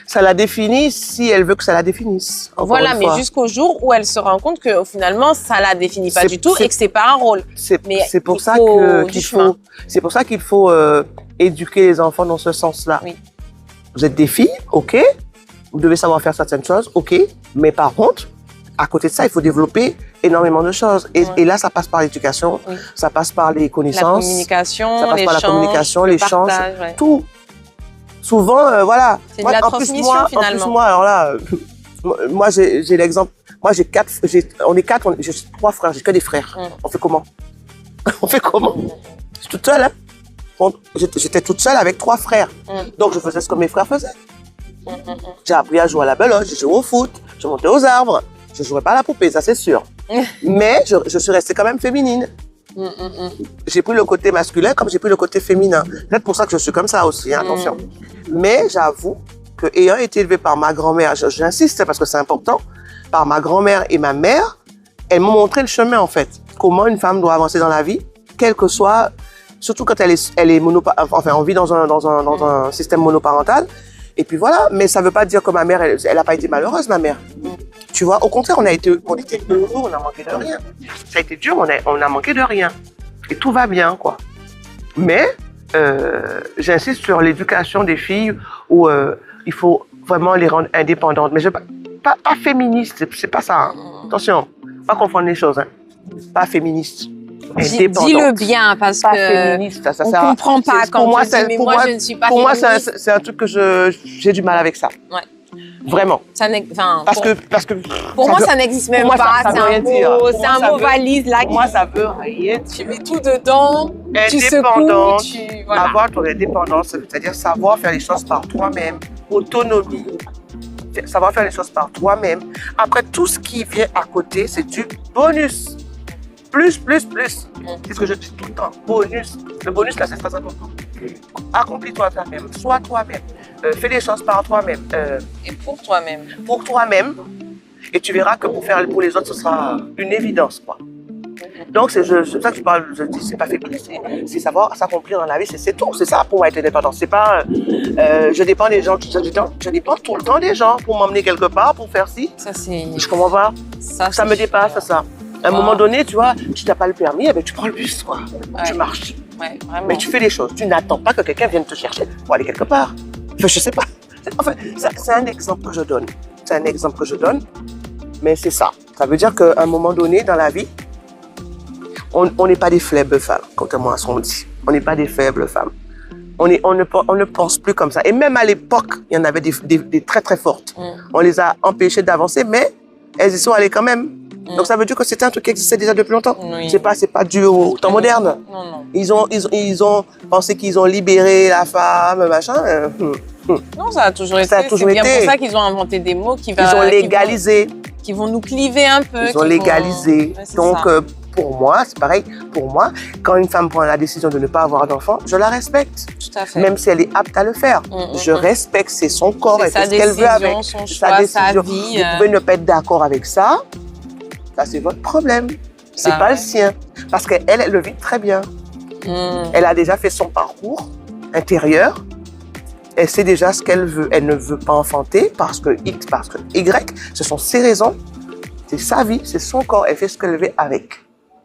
Ça la définit si elle veut que ça la définisse. Voilà, mais jusqu'au jour où elle se rend compte que finalement, ça la définit pas du tout et que c'est pas un rôle. C'est pour ça qu'il faut éduquer les enfants dans ce sens-là. Oui. Vous êtes des filles, ok. Vous devez savoir faire certaines choses, ok. Mais par contre, à côté de ça, il faut développer énormément de choses. Et là, ça passe par l'éducation, ça passe par les connaissances, ça passe par la communication, l'échange, tout. Souvent, voilà. C'est de la transmission, finalement. En plus, moi, alors là, moi, j'ai l'exemple. Moi, j'ai 3 frères, j'ai que des frères. On fait comment? On fait comment? Je suis toute seule, hein. J'étais toute seule avec 3 frères. Donc, je faisais ce que mes frères faisaient. J'ai appris à jouer à la belote, j'ai joué au foot, je montais aux arbres. Je jouais pas à la poupée, ça c'est sûr. Mais je suis restée quand même féminine. J'ai pris le côté masculin comme j'ai pris le côté féminin. C'est peut-être pour ça que je suis comme ça aussi, hein, attention. Mais j'avoue que ayant été élevée par ma grand-mère, j'insiste parce que c'est important, par ma grand-mère et ma mère, elles m'ont montré le chemin en fait. Comment une femme doit avancer dans la vie, quel que soit, surtout quand elle on vit dans un système monoparental. Et puis voilà, mais ça veut pas dire que ma mère, elle a pas été malheureuse, ma mère. Tu vois, au contraire, on était heureux, on a manqué de rien. Ça a été dur, on a manqué de rien. Et tout va bien, quoi. Mais, j'insiste sur l'éducation des filles où il faut vraiment les rendre indépendantes. Mais pas féministe, c'est pas ça. Hein. Attention, pas confondre les choses. Hein. Pas féministe. Dis-le bien parce pas que féministe, ça on comprend pas quand tu dis mais moi je ne suis pas féministe. Pour moi, c'est un truc que j'ai du mal avec ça. Ouais. Vraiment. Parce que pour moi, ça n'existe même pas. C'est un mot valise là. Pour moi, ça veut rien. Tu mets tout dedans. Tu secoues. Avoir ton indépendance, c'est-à-dire savoir faire les choses par toi-même, autonomie. savoir faire les choses par toi-même. Après, tout ce qui vient à côté, c'est du bonus. Plus. C'est ce que je dis tout le temps. Bonus. Le bonus, là, c'est très important. Accomplis-toi toi-même. Sois toi-même. Fais les choses par toi-même. Et pour toi-même. Pour toi-même. Et tu verras que pour les autres, ce sera une évidence, quoi. Donc, c'est ça que je parle, je dis, c'est pas fait plus, c'est savoir s'accomplir dans la vie, c'est tout. C'est ça pour moi être indépendant. C'est pas, je dépends des gens, je dépends tout le temps des gens pour m'emmener quelque part, pour faire ci. Ça, c'est... Je comprends pas. Ça me dépasse, ça. À un moment donné, tu vois, tu n'as pas le permis, eh ben, tu prends le bus, quoi. Ouais. Tu marches. Ouais, vraiment. Mais tu fais les choses. Tu n'attends pas que quelqu'un vienne te chercher pour aller quelque part. Enfin, je sais pas. Enfin, c'est un exemple que je donne. C'est un exemple que je donne. Mais c'est ça. Ça veut dire qu'à un moment donné, dans la vie, on n'est pas des faibles femmes, contrairement à ce qu'on dit. On n'est pas des faibles femmes. On ne pense plus comme ça. Et même à l'époque, il y en avait des très très fortes. On les a empêchées d'avancer, mais elles y sont allées quand même. Donc ça veut dire que c'était un truc qui existait déjà depuis longtemps. Oui. C'est pas dû au temps moderne. Non. Ils ont pensé qu'ils ont libéré la femme, machin. Non, ça a toujours été. Ça a toujours c'est bien été. pour ça qu'ils ont inventé des mots Ils ont légalisé. qui vont nous cliver un peu. Ils ont légalisé. Ouais, c'est Donc, ça. pour moi, c'est pareil. Pour moi, quand une femme prend la décision de ne pas avoir d'enfant, je la respecte. Tout à fait. Même si elle est apte à le faire. Je respecte, c'est son corps, elle fait ce qu'elle veut avec. son C'est choix, sa vie. Vous pouvez ne pas être d'accord avec ça. Ça, c'est votre problème. C'est Bah pas ouais. le sien. Parce qu'elle, elle le vit très bien. Elle a déjà fait son parcours intérieur. Elle sait déjà ce qu'elle veut. Elle ne veut pas enfanter parce que X, parce que Y. Ce sont ses raisons. C'est sa vie, c'est son corps. Elle fait ce qu'elle veut avec.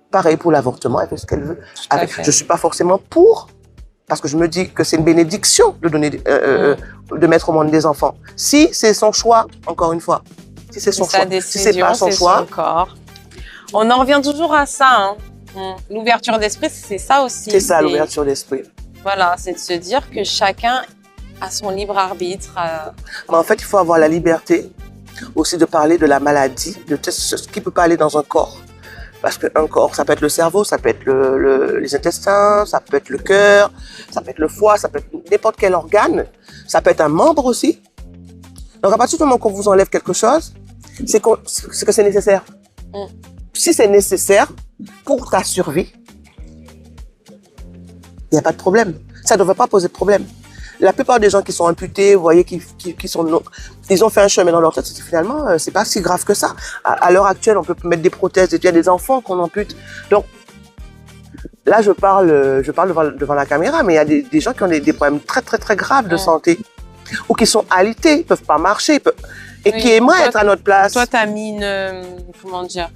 Pareil pour l'avortement, elle fait ce qu'elle veut avec. Je ne suis pas forcément pour, parce que je me dis que c'est une bénédiction de donner, de mettre au monde des enfants. Si c'est son choix, encore une fois, si c'est son choix, si c'est pas son choix, son corps. On en revient toujours à ça. L'ouverture d'esprit, c'est ça aussi. C'est ça l'ouverture d'esprit. Voilà, c'est de se dire que chacun a son libre arbitre. Mais en fait, il faut avoir la liberté aussi de parler de la maladie, de ce qui peut pas aller dans un corps. Parce qu'un corps, ça peut être le cerveau, ça peut être les intestins, ça peut être le cœur, ça peut être le foie, ça peut être n'importe quel organe, ça peut être un membre aussi. Donc à partir du moment qu'on vous enlève quelque chose, c'est que c'est nécessaire. Si c'est nécessaire pour ta survie, il n'y a pas de problème. Ça ne devrait pas poser de problème. La plupart des gens qui sont amputés, vous voyez, ils ont fait un chemin dans leur tête. Finalement, c'est pas si grave que ça. À l'heure actuelle, on peut mettre des prothèses. Il y a des enfants qu'on ampute. Donc, là, je parle devant la caméra, mais il y a des gens qui ont des problèmes très, très, très graves de santé. Ou qui sont alités, ils peuvent pas marcher. Et qui aimeraient être à notre place. Toi, t'as mis comment dire?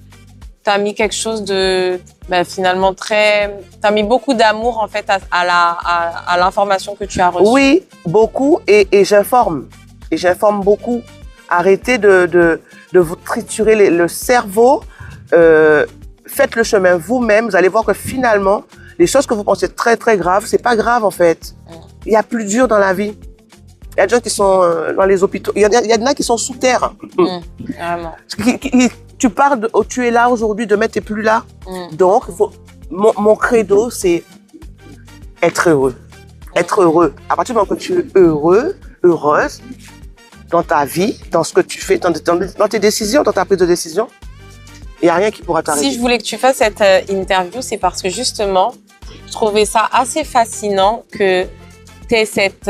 T'as mis quelque chose de, finalement t'as mis beaucoup d'amour en fait à l'information que tu as reçue. Oui, beaucoup, et j'informe. Et j'informe beaucoup. Arrêtez de vous triturer le cerveau. Faites le chemin vous-même. Vous allez voir que finalement, les choses que vous pensez très très graves, c'est pas grave en fait. Il y a plus dur dans la vie. Il y a des gens qui sont dans les hôpitaux. Il y en a qui sont sous terre. Vraiment. Tu pars tu es là aujourd'hui, demain tu n'es plus là. Donc, mon credo, c'est être heureux. Être heureux. À partir du moment que tu es heureux, heureuse, dans ta vie, dans ce que tu fais, dans tes décisions, dans ta prise de décision, il n'y a rien qui pourra t'arrêter. Si je voulais que tu fasses cette interview, c'est parce que justement, je trouvais ça assez fascinant que tu aies cette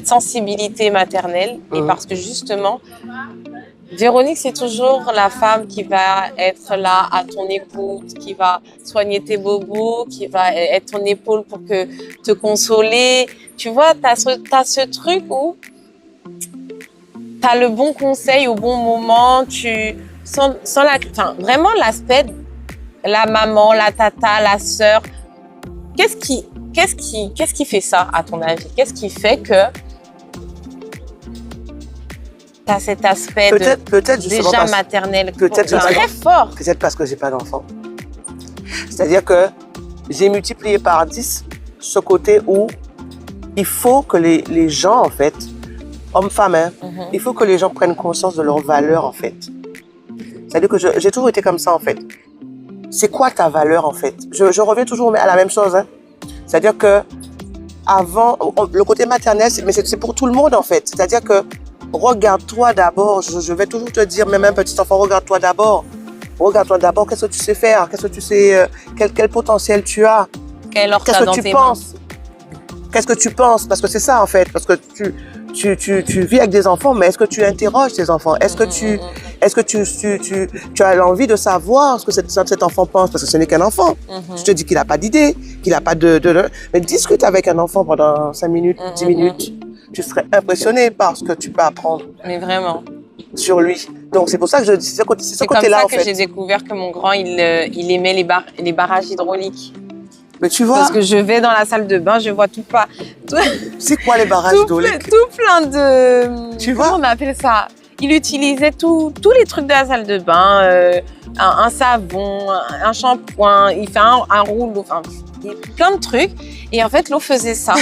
sensibilité maternelle. Et parce que justement, Véronique, c'est toujours la femme qui va être là à ton écoute, qui va soigner tes bobos, qui va être ton épaule pour te consoler. Tu vois, t'as ce truc où t'as le bon conseil au bon moment, vraiment l'aspect, la maman, la tata, la sœur. Qu'est-ce qui fait ça, à ton avis? Qu'est-ce qui fait que t'as cet aspect déjà maternel très fort? Peut-être parce que j'ai pas d'enfant. C'est-à-dire que j'ai multiplié par 10 ce côté où il faut que les gens, en fait, hommes-femmes, il faut que les gens prennent conscience de leur valeur, en fait. C'est-à-dire que j'ai toujours été comme ça, en fait. C'est quoi ta valeur, en fait? Je reviens toujours à la même chose. C'est-à-dire que avant, le côté maternel, mais c'est pour tout le monde en fait. C'est-à-dire que regarde-toi d'abord. Je vais toujours te dire, même un petit enfant, regarde-toi d'abord. Regarde-toi d'abord, qu'est-ce que tu sais faire, qu'est-ce que tu sais, quel potentiel tu as, qu'est-ce que tu penses, qu'est-ce que tu penses, parce que c'est ça en fait, parce que tu vis avec des enfants, mais est-ce que tu interroges tes enfants, est-ce que tu as l'envie de savoir ce que cet enfant pense, parce que ce n'est qu'un enfant. Je te dis qu'il n'a pas d'idée, qu'il n'a pas mais discute avec un enfant pendant 5 minutes, 10 minutes, tu serais impressionné par ce que tu peux apprendre. Mais vraiment. Sur lui. Donc c'est pour ça que je dis c'est ce côté-là en fait. C'est comme ça que j'ai découvert que mon grand il aimait les barrages hydrauliques. Mais tu vois. Parce que je vais dans la salle de bain, je vois tout. C'est quoi les barrages hydrauliques? Tout plein de. Tu vois. Comment on appelle ça? Il utilisait tous les trucs de la salle de bain, un savon, un shampoing, il fait un rouleau, enfin plein de trucs. Et en fait l'eau faisait ça.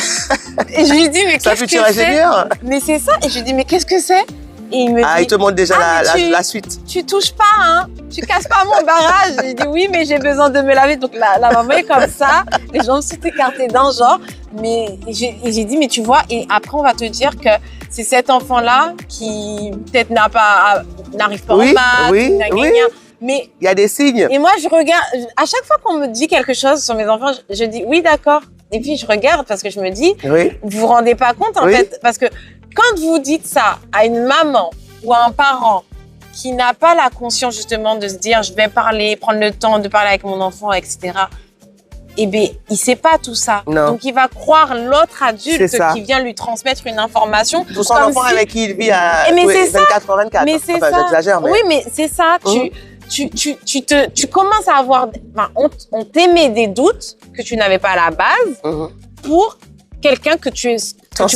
Et je lui dis mais qu'est-ce que c'est? Mais c'est ça. Et je lui dis mais qu'est-ce que c'est? Et il me dit, il te montre déjà la suite. Tu touches pas, hein? Tu casses pas mon barrage. J'ai dit oui, mais j'ai besoin de me laver. Donc la maman est comme ça, les jambes sont écartées d'un genre. Mais j'ai dit mais tu vois, et après on va te dire que c'est cet enfant-là qui peut-être n'arrive pas en maths, oui. Mais il y a des signes. Et moi je regarde, à chaque fois qu'on me dit quelque chose sur mes enfants, je dis oui d'accord. Et puis je regarde parce que je me dis, vous vous rendez pas compte en fait, parce que quand vous dites ça à une maman ou à un parent qui n'a pas la conscience justement de se dire je vais parler, prendre le temps de parler avec mon enfant, etc. Eh bien, il sait pas tout ça. Non. Donc il va croire l'autre adulte qui vient lui transmettre une information. Pour son enfant avec qui il vit à 24h24. Mais c'est ça. J'exagère, mais... Oui, mais c'est ça. Tu commences à avoir, enfin, on t'émet des doutes que tu n'avais pas à la base pour quelqu'un que tu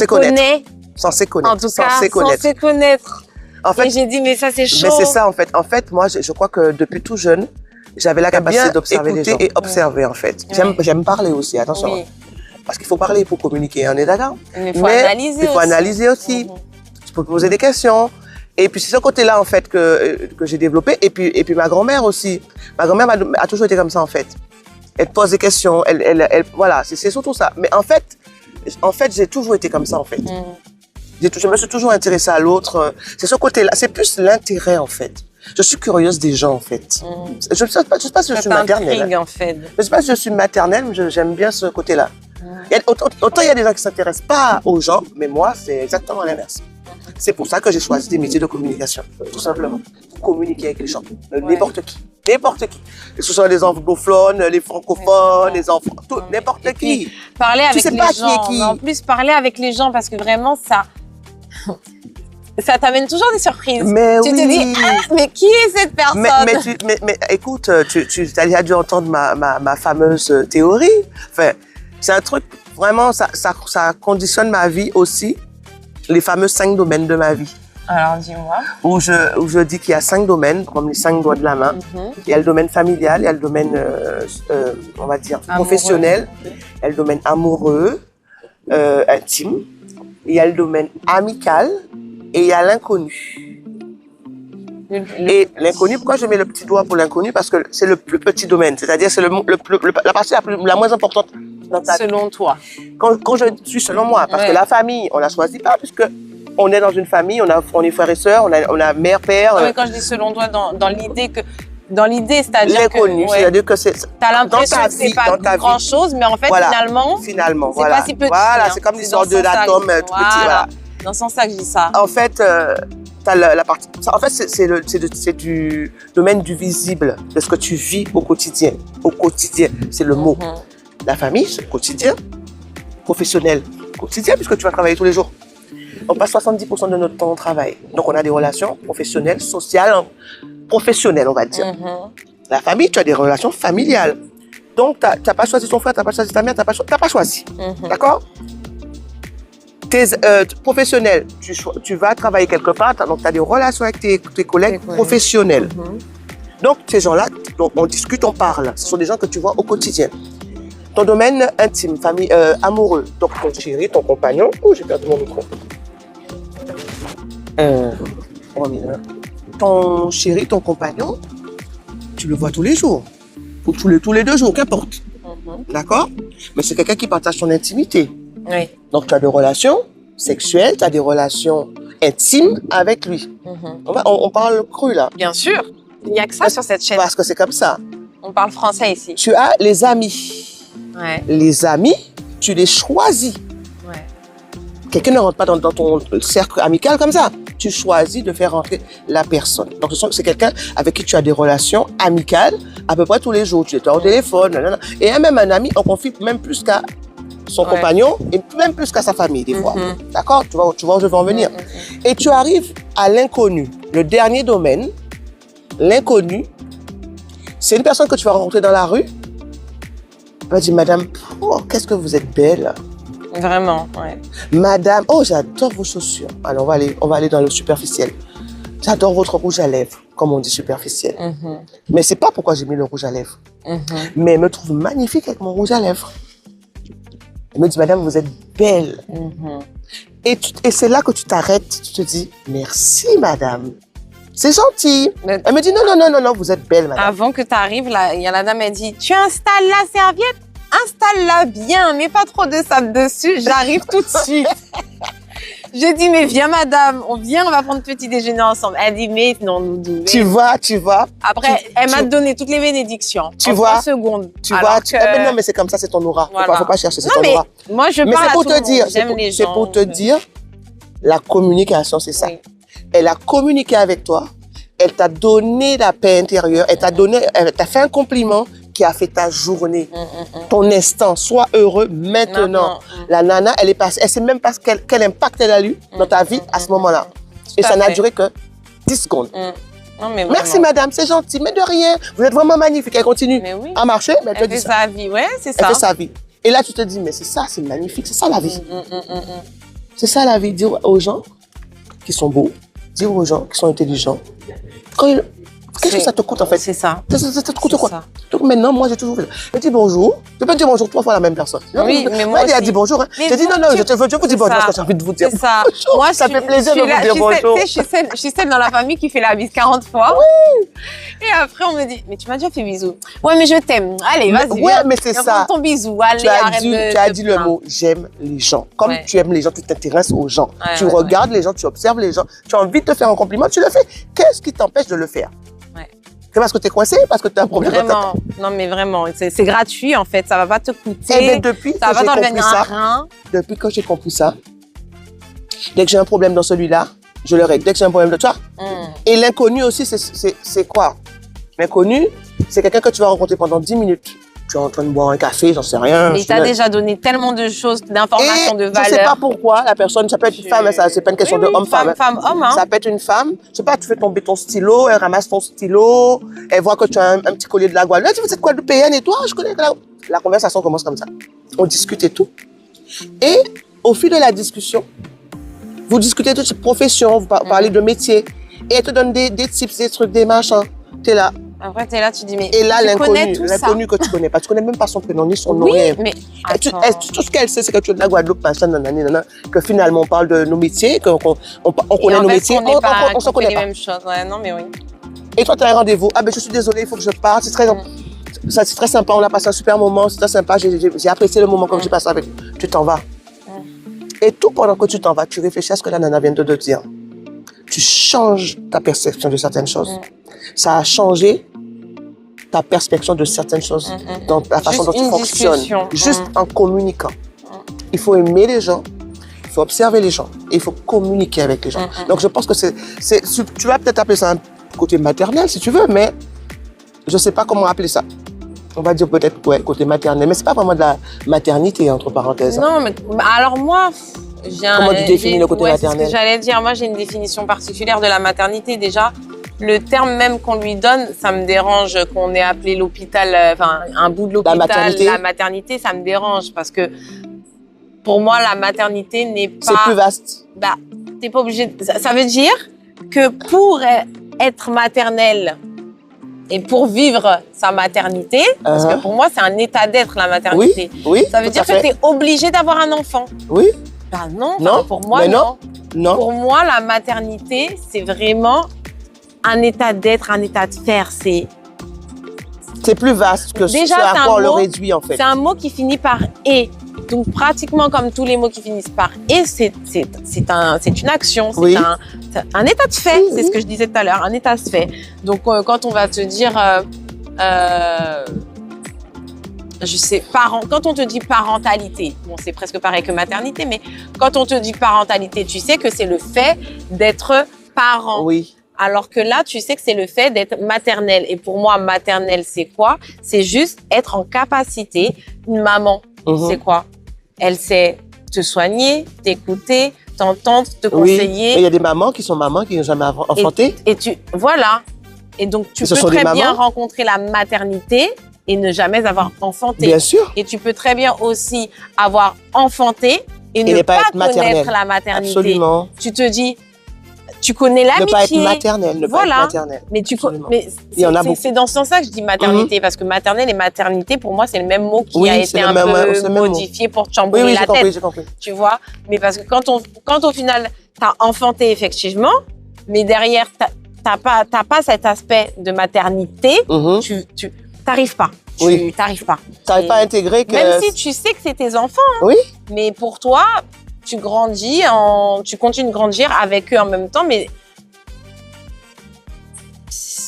connais. Censé connaître. En tout cas, censé connaître. En fait, et j'ai dit, mais ça, c'est chaud. Mais c'est ça, en fait. En fait, moi, je crois que depuis tout jeune, j'avais la capacité d'observer les gens. Et observer, en fait. J'aime parler aussi, attention. Oui. Parce qu'il faut parler pour communiquer, on est d'accord. Mais il faut analyser aussi. Il faut analyser aussi. Tu peux poser des questions. Et puis, c'est ce côté-là, en fait, que j'ai développé. Et puis, ma grand-mère aussi. Ma grand-mère a toujours été comme ça, en fait. Elle pose des questions. Voilà, c'est surtout ça. Mais en fait, j'ai toujours été comme ça, en fait. Je me suis toujours intéressée à l'autre. C'est ce côté-là. C'est plus l'intérêt, en fait. Je suis curieuse des gens, en fait. Je ne sais pas si je suis maternelle. En fait. Je ne sais pas si je suis maternelle, mais j'aime bien ce côté-là. Autant il y a des gens qui ne s'intéressent pas aux gens, mais moi, c'est exactement l'inverse. C'est pour ça que j'ai choisi des métiers de communication, tout simplement. Pour communiquer avec les gens. N'importe qui. N'importe qui. Que ce soit les anglophones, les francophones, les enfants, n'importe qui. Parler avec les gens. Mais en plus, parler avec les gens, parce que vraiment, ça t'amène toujours des surprises. Mais tu te dis, mais qui est cette personne? Mais écoute, tu as déjà dû entendre ma fameuse théorie. Enfin, c'est un truc, vraiment, ça conditionne ma vie aussi. Les fameux 5 domaines de ma vie. Alors, dis-moi. Où je dis qu'il y a 5 domaines, comme les 5 doigts de la main. Il y a le domaine familial, il y a le domaine, on va dire, professionnel. Il y a le domaine amoureux, intime. Il y a le domaine amical et il y a l'inconnu. Et l'inconnu, pourquoi je mets le petit doigt pour l'inconnu? Parce que c'est le plus petit domaine, c'est-à-dire c'est la partie la moins importante dans ta vie. Selon toi. Quand je suis selon moi, parce que la famille, on la choisit pas, puisque on est dans une famille, on est frères et sœurs, on a mère, père. Non, mais quand je dis selon toi, dans l'idée que... Dans l'idée, c'est-à-dire l'inconnu, c'est-à-dire que c'est... T'as l'impression que c'est pas grand-chose, mais en fait, finalement, c'est pas si petit. Voilà, c'est comme l'histoire de l'atome tout petit, voilà. Dans ce sens-là que je dis ça. En fait, t'as la partie... En fait, c'est du domaine du visible, de ce que tu vis au quotidien. Au quotidien, c'est le mot. La famille, c'est le quotidien. Professionnel, quotidien, puisque tu vas travailler tous les jours. On passe 70% de notre temps au travail. Donc, on a des relations professionnelles, sociales, professionnelles, on va dire. La famille, tu as des relations familiales. Donc, tu n'as pas choisi ton frère, tu n'as pas choisi ta mère, tu n'as pas choisi. D'accord? Professionnel, tu vas travailler quelque part, donc tu as des relations avec tes collègues professionnels. Donc, ces gens-là, on discute, on parle. Ce sont des gens que tu vois au quotidien. Ton domaine intime, famille, amoureux, donc ton chéri, ton compagnon. Oh, j'ai perdu mon micro. Ton chéri, ton compagnon, tu le vois tous les jours. Ou tous les 2 jours, qu'importe. D'accord? Mais c'est quelqu'un qui partage ton intimité. Oui. Donc, tu as des relations sexuelles, tu as des relations intimes avec lui. On parle cru, là. Bien sûr. Il n'y a que ça sur cette chaîne. Parce que c'est comme ça. On parle français ici. Tu as les amis. Ouais. Les amis, tu les choisis. Ouais. Quelqu'un ne rentre pas dans ton cercle amical comme ça. Tu choisis de faire rentrer la personne. Donc, c'est quelqu'un avec qui tu as des relations amicales à peu près tous les jours. Tu es au téléphone, nanana. Et même un ami, on confie même plus qu'à son compagnon et même plus qu'à sa famille, des fois. D'accord? Tu vois où je veux en venir. Et tu arrives à l'inconnu. Le dernier domaine, l'inconnu, c'est une personne que tu vas rencontrer dans la rue. Elle va dire, madame, oh, qu'est-ce que vous êtes belle. Vraiment, ouais. Madame, oh, j'adore vos chaussures. Alors, on va aller dans le superficiel. J'adore votre rouge à lèvres, comme on dit superficiel. Mais c'est pas pourquoi j'ai mis le rouge à lèvres. Mais elle me trouve magnifique avec mon rouge à lèvres. Elle me dit, madame, vous êtes belle. Et c'est là que tu t'arrêtes, tu te dis, merci, madame. C'est gentil. Mais... Elle me dit, non, vous êtes belle, madame. Avant que tu arrives, il y a la dame, elle dit, tu installes la serviette? Installe-la bien, mets pas trop de sable dessus, j'arrive tout de suite. Je dis, mais viens madame, on va prendre petit déjeuner ensemble. Elle dit, mais non, nous deux. Tu vois. Après, elle m'a donné toutes les bénédictions. Tu vois. 3 secondes. Tu vois. Mais non, mais c'est comme ça, c'est ton aura. Voilà. Faut pas chercher, c'est ton aura. Moi, je parle à tout le monde. J'aime les gens. C'est pour te dire, la communication, c'est ça. Oui. Elle a communiqué avec toi, elle t'a donné la paix intérieure, elle t'a fait un compliment qui a fait ta journée, ton instant. Sois heureux maintenant. La nana, elle sait même pas quel impact elle a eu dans ta vie à ce moment-là. Et ça n'a duré que 10 secondes. Non, mais merci madame, c'est gentil, mais de rien. Vous êtes vraiment magnifique. Elle continue à marcher, mais elle fait sa vie, ouais, c'est ça. Elle fait sa vie. Et là, tu te dis, mais c'est ça, c'est magnifique, c'est ça la vie. C'est ça la vie. Dire aux gens qui sont beaux, dire aux gens qui sont intelligents, qu'est-ce que ça te coûte en fait? C'est ça. Ça te coûte quoi? Donc maintenant, moi j'ai toujours fait ça. Je dis bonjour. Je peux dire bonjour 3 fois à la même personne. Oui, mais moi elle a dit bonjour. Je dis non, je vous dis bonjour parce que j'ai envie de vous dire. C'est ça. Moi, ça fait plaisir de vous dire bonjour. Je suis celle dans la famille qui fait la bise 40 fois. Oui. Et après, on me dit, mais tu m'as déjà fait bisou. Ouais, mais je t'aime. Allez, vas-y. Ouais, mais c'est ça. Prends ton bisou. Allez, arrête de... Tu as dit le mot, j'aime les gens. Comme tu aimes les gens, tu t'intéresses aux gens. Tu regardes les gens, tu observes les gens. Tu as envie de te faire un compliment, tu le fais. Qu'est-ce qui t'empêche de le faire? C'est parce que tu es coincé, parce que tu as un problème. Vraiment, non mais vraiment, c'est gratuit en fait, ça va pas te coûter. Et bien depuis que j'ai compris ça, depuis que j'ai compris ça, dès que j'ai un problème dans celui-là, je le règle. Dès que j'ai un problème de toi. Et l'inconnu aussi, c'est quoi? L'inconnu, c'est quelqu'un que tu vas rencontrer pendant 10 minutes. Tu es en train de boire un café, j'en sais rien. Mais il t'a déjà donné tellement de choses, d'informations, de valeurs. Je ne sais pas pourquoi la personne, ça peut être une femme, ça c'est pas une question de homme-femme. Femme-homme, hein. Ça peut être une femme, je sais pas, tu fais tomber ton stylo, elle ramasse ton stylo, elle voit que tu as un petit collier de la Guadeloupe. Elle dit, vous êtes Guadeloupéenne et toi, je connais. La conversation commence comme ça. On discute et tout. Et au fil de la discussion, vous discutez de profession, vous parlez de métier. Et elle te donne des tips, des trucs, des machins. Tu es là. Après, tu es là, tu dis, mais et là, l'inconnu que tu connais pas. Tu connais même pas son prénom, ni son nom. Oui, mais tout ce qu'elle sait, c'est que tu es de la Guadeloupe, machin, que finalement, on parle de nos métiers, qu'on connaît nos métiers. On s'en connaît pas. les mêmes choses. Ouais, non, mais oui. Et toi, tu as un rendez-vous. Ah, ben, je suis désolée, il faut que je parte. C'est très sympa. On a passé un super moment. C'est très sympa. J'ai apprécié le moment que j'ai passé avec. Tu t'en vas. Et tout pendant que tu t'en vas, tu réfléchis à ce que la nana vient de te dire. Tu changes ta perception de certaines choses. Ça a changé ta perception de certaines choses dans la façon dont tu fonctionnes. Juste en communiquant. Il faut aimer les gens, il faut observer les gens et il faut communiquer avec les gens. Donc je pense que tu vas peut-être appeler ça un côté maternel si tu veux, mais je ne sais pas comment appeler ça. On va dire peut-être côté maternel, mais ce n'est pas vraiment de la maternité, entre parenthèses. Non, mais alors moi... Comment tu définis le côté maternel? C'est ce que j'allais dire. Moi, j'ai une définition particulière de la maternité. Déjà, le terme même qu'on lui donne, ça me dérange qu'on ait appelé l'hôpital, enfin, un bout de l'hôpital, la maternité, ça me dérange parce que pour moi, la maternité n'est pas... C'est plus vaste. Bah, t'es pas obligé... Ça veut dire que pour être maternelle et pour vivre sa maternité, parce que pour moi, c'est un état d'être, la maternité. Oui, ça veut dire que tu es obligé d'avoir un enfant. Oui. Ben non, pour moi, non. Pour moi, la maternité, c'est vraiment un état d'être, un état de faire. C'est plus vaste que ce à quoi on le réduit, en fait. C'est un mot qui finit par « et ». Donc, pratiquement comme tous les mots qui finissent par « et », c'est une action, c'est Oui. un état de fait, Oui, c'est ce que je disais tout à l'heure, un état de fait. Donc, quand on va te dire, je sais, quand on te dit parentalité, bon, c'est presque pareil que maternité, mais quand on te dit parentalité, tu sais que c'est le fait d'être parent. Oui. Alors que là, tu sais que c'est le fait d'être maternelle. Et pour moi, maternelle, c'est quoi? C'est juste être en capacité. Une maman, c'est quoi? Elle sait te soigner, t'écouter, t'entendre, te Oui. conseiller. Mais il y a des mamans qui n'ont jamais enfanté. Voilà. Et donc, tu peux très bien rencontrer la maternité et ne jamais avoir enfanté. Bien sûr. Et tu peux très bien aussi avoir enfanté et ne pas connaître la maternité. Absolument. Tu te dis, tu connais l'amitié. Ne pas être maternelle, voilà. Pas être maternelle. Mais il y en a beaucoup. C'est dans ce sens-là que je dis maternité, parce que maternelle et maternité, pour moi, c'est le même mot qui a été un peu modifié pour te chambouler la tête. J'ai compris. Tu vois? Mais parce que quand au final, t'as enfanté effectivement, mais derrière, t'as pas cet aspect de maternité, tu t'arrives pas. T'arrives pas. T'arrives pas à intégrer que... Même si tu sais que c'est tes enfants. Hein, oui. Mais pour toi, tu grandis, tu continues de grandir avec eux en même temps, mais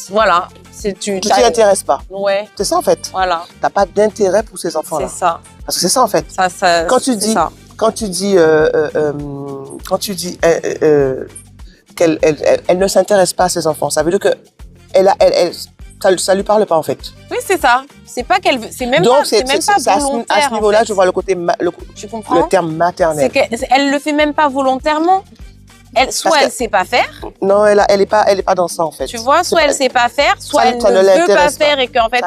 voilà. Tu t'y intéresses pas. Ouais. C'est ça en fait. Voilà. T'as pas d'intérêt pour ces enfants-là. C'est ça. Parce que c'est ça en fait. Quand tu dis qu'elle ne s'intéresse pas à ses enfants, ça veut dire que ça lui parle pas en fait. Oui, c'est ça. C'est pas qu'elle veut. C'est même pas volontaire. À ce niveau-là, je vois le côté tu comprends? Le terme maternel. C'est qu'elle le fait même pas volontairement. Soit elle sait pas faire. Non, elle est pas dans ça en fait. Tu vois, soit elle sait pas faire, soit elle ne veut pas faire et qu'en fait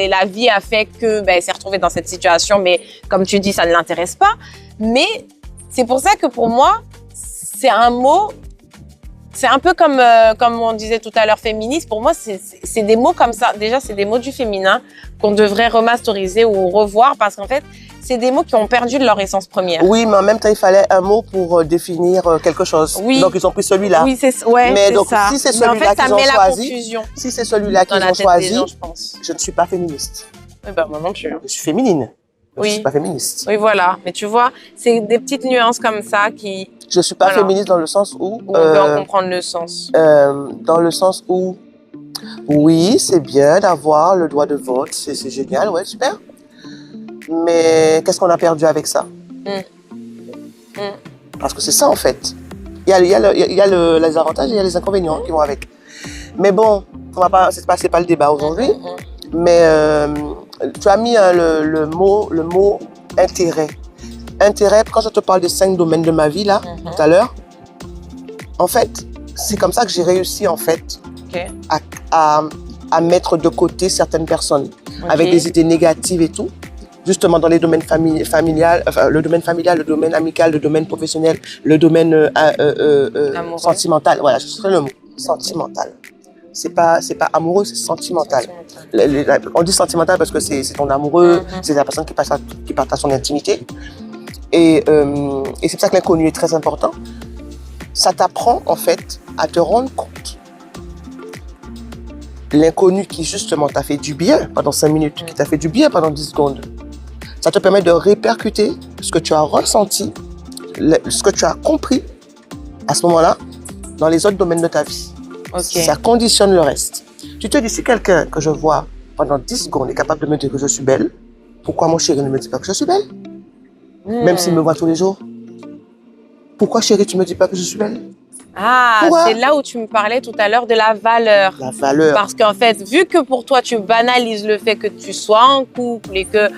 la vie a fait que elle s'est retrouvée dans cette situation, mais comme tu dis, ça ne l'intéresse pas. Mais c'est pour ça que pour moi, c'est un mot. C'est un peu comme on disait tout à l'heure, féministe. Pour moi, c'est des mots comme ça. Déjà, c'est des mots du féminin qu'on devrait remasteriser ou revoir parce qu'en fait, c'est des mots qui ont perdu de leur essence première. Oui, mais en même temps, il fallait un mot pour définir quelque chose. Oui. Donc, ils ont pris celui-là. Oui, c'est ça. Si c'est celui-là qu'ils ont choisi, si c'est celui-là qu'ils ont choisi, je ne suis pas féministe. Oui, bah, moi non plus. Je suis féminine. Je ne suis pas féministe. Oui, voilà. Mais tu vois, c'est des petites nuances comme ça qui... Je ne suis pas féministe dans le sens où... on peut en comprendre le sens. Dans le sens où, oui, c'est bien d'avoir le droit de vote, c'est génial, ouais, super. Mais qu'est-ce qu'on a perdu avec ça? Parce que c'est ça, en fait. Il y a les avantages et il y a les inconvénients qui vont avec. Mais bon, c'est pas le débat aujourd'hui. Mais tu as mis le mot intérêt. Intérêt, quand je te parle des 5 domaines de ma vie, là, tout à l'heure, en fait, c'est comme ça que j'ai réussi, en fait, à mettre de côté certaines personnes avec des idées négatives et tout. Justement, dans les domaines familial, le domaine amical, le domaine professionnel, le domaine sentimental. Voilà, ce serait le mot. Sentimental. C'est pas amoureux, c'est sentimental. On dit sentimental parce que c'est ton amoureux, c'est la personne qui partage son intimité. Et c'est pour ça que l'inconnu est très important. Ça t'apprend, en fait, à te rendre compte. L'inconnu qui, justement, t'a fait du bien pendant 5 minutes, qui t'a fait du bien pendant 10 secondes, ça te permet de répercuter ce que tu as ressenti, ce que tu as compris à ce moment-là, dans les autres domaines de ta vie. Ça conditionne le reste. Tu te dis, si quelqu'un que je vois pendant 10 secondes est capable de me dire que je suis belle, pourquoi mon chéri ne me dit pas que je suis belle? Même s'il me voit tous les jours. Pourquoi, chérie, tu me dis pas que je suis belle? Ah, c'est là où tu me parlais tout à l'heure de la valeur. La valeur. Parce qu'en fait, vu que pour toi, tu banalises le fait que tu sois en couple et que,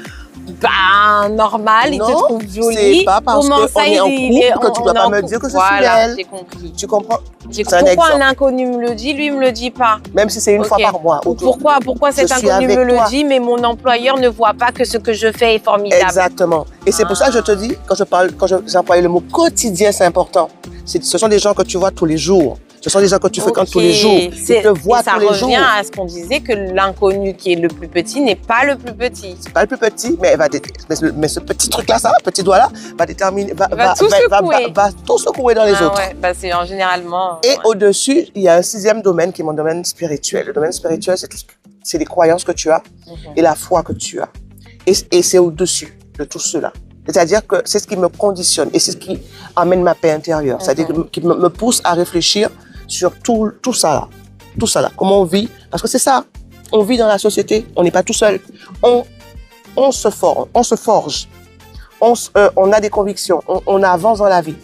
normal, il te trouve jolie. C'est pas parce qu'on est en couple que tu dois pas me dire que je suis belle. Voilà, j'ai compris. Tu comprends? Pourquoi un inconnu me le dit, lui me le dit pas? Même si c'est une fois par mois. Pourquoi cet inconnu me le dit, mais mon employeur ne voit pas que ce que je fais est formidable? Exactement. Et c'est pour ça que je te dis, quand j'ai employé le mot quotidien, c'est important. Ce sont des gens que tu vois tous les jours. Ce sont des gens que tu fréquentes tous les jours. Ils te voient tous les jours. Ça revient à ce qu'on disait que l'inconnu qui est le plus petit n'est pas le plus petit. C'est pas le plus petit, mais mais ce petit truc-là, ça, petit doigt-là, va déterminer, va tout secouer dans les autres. Ouais, c'est généralement. Et au-dessus, il y a un 6e domaine qui est mon domaine spirituel. Le domaine spirituel, c'est les croyances que tu as et la foi que tu as. Et c'est au-dessus de tout cela. C'est-à-dire que c'est ce qui me conditionne et c'est ce qui amène ma paix intérieure. C'est-à-dire qui me pousse à réfléchir sur tout ça là. Tout ça là. Comment on vit. Parce que c'est ça. On vit dans la société. On n'est pas tout seul. On se forge. On a des convictions. On avance dans la vie.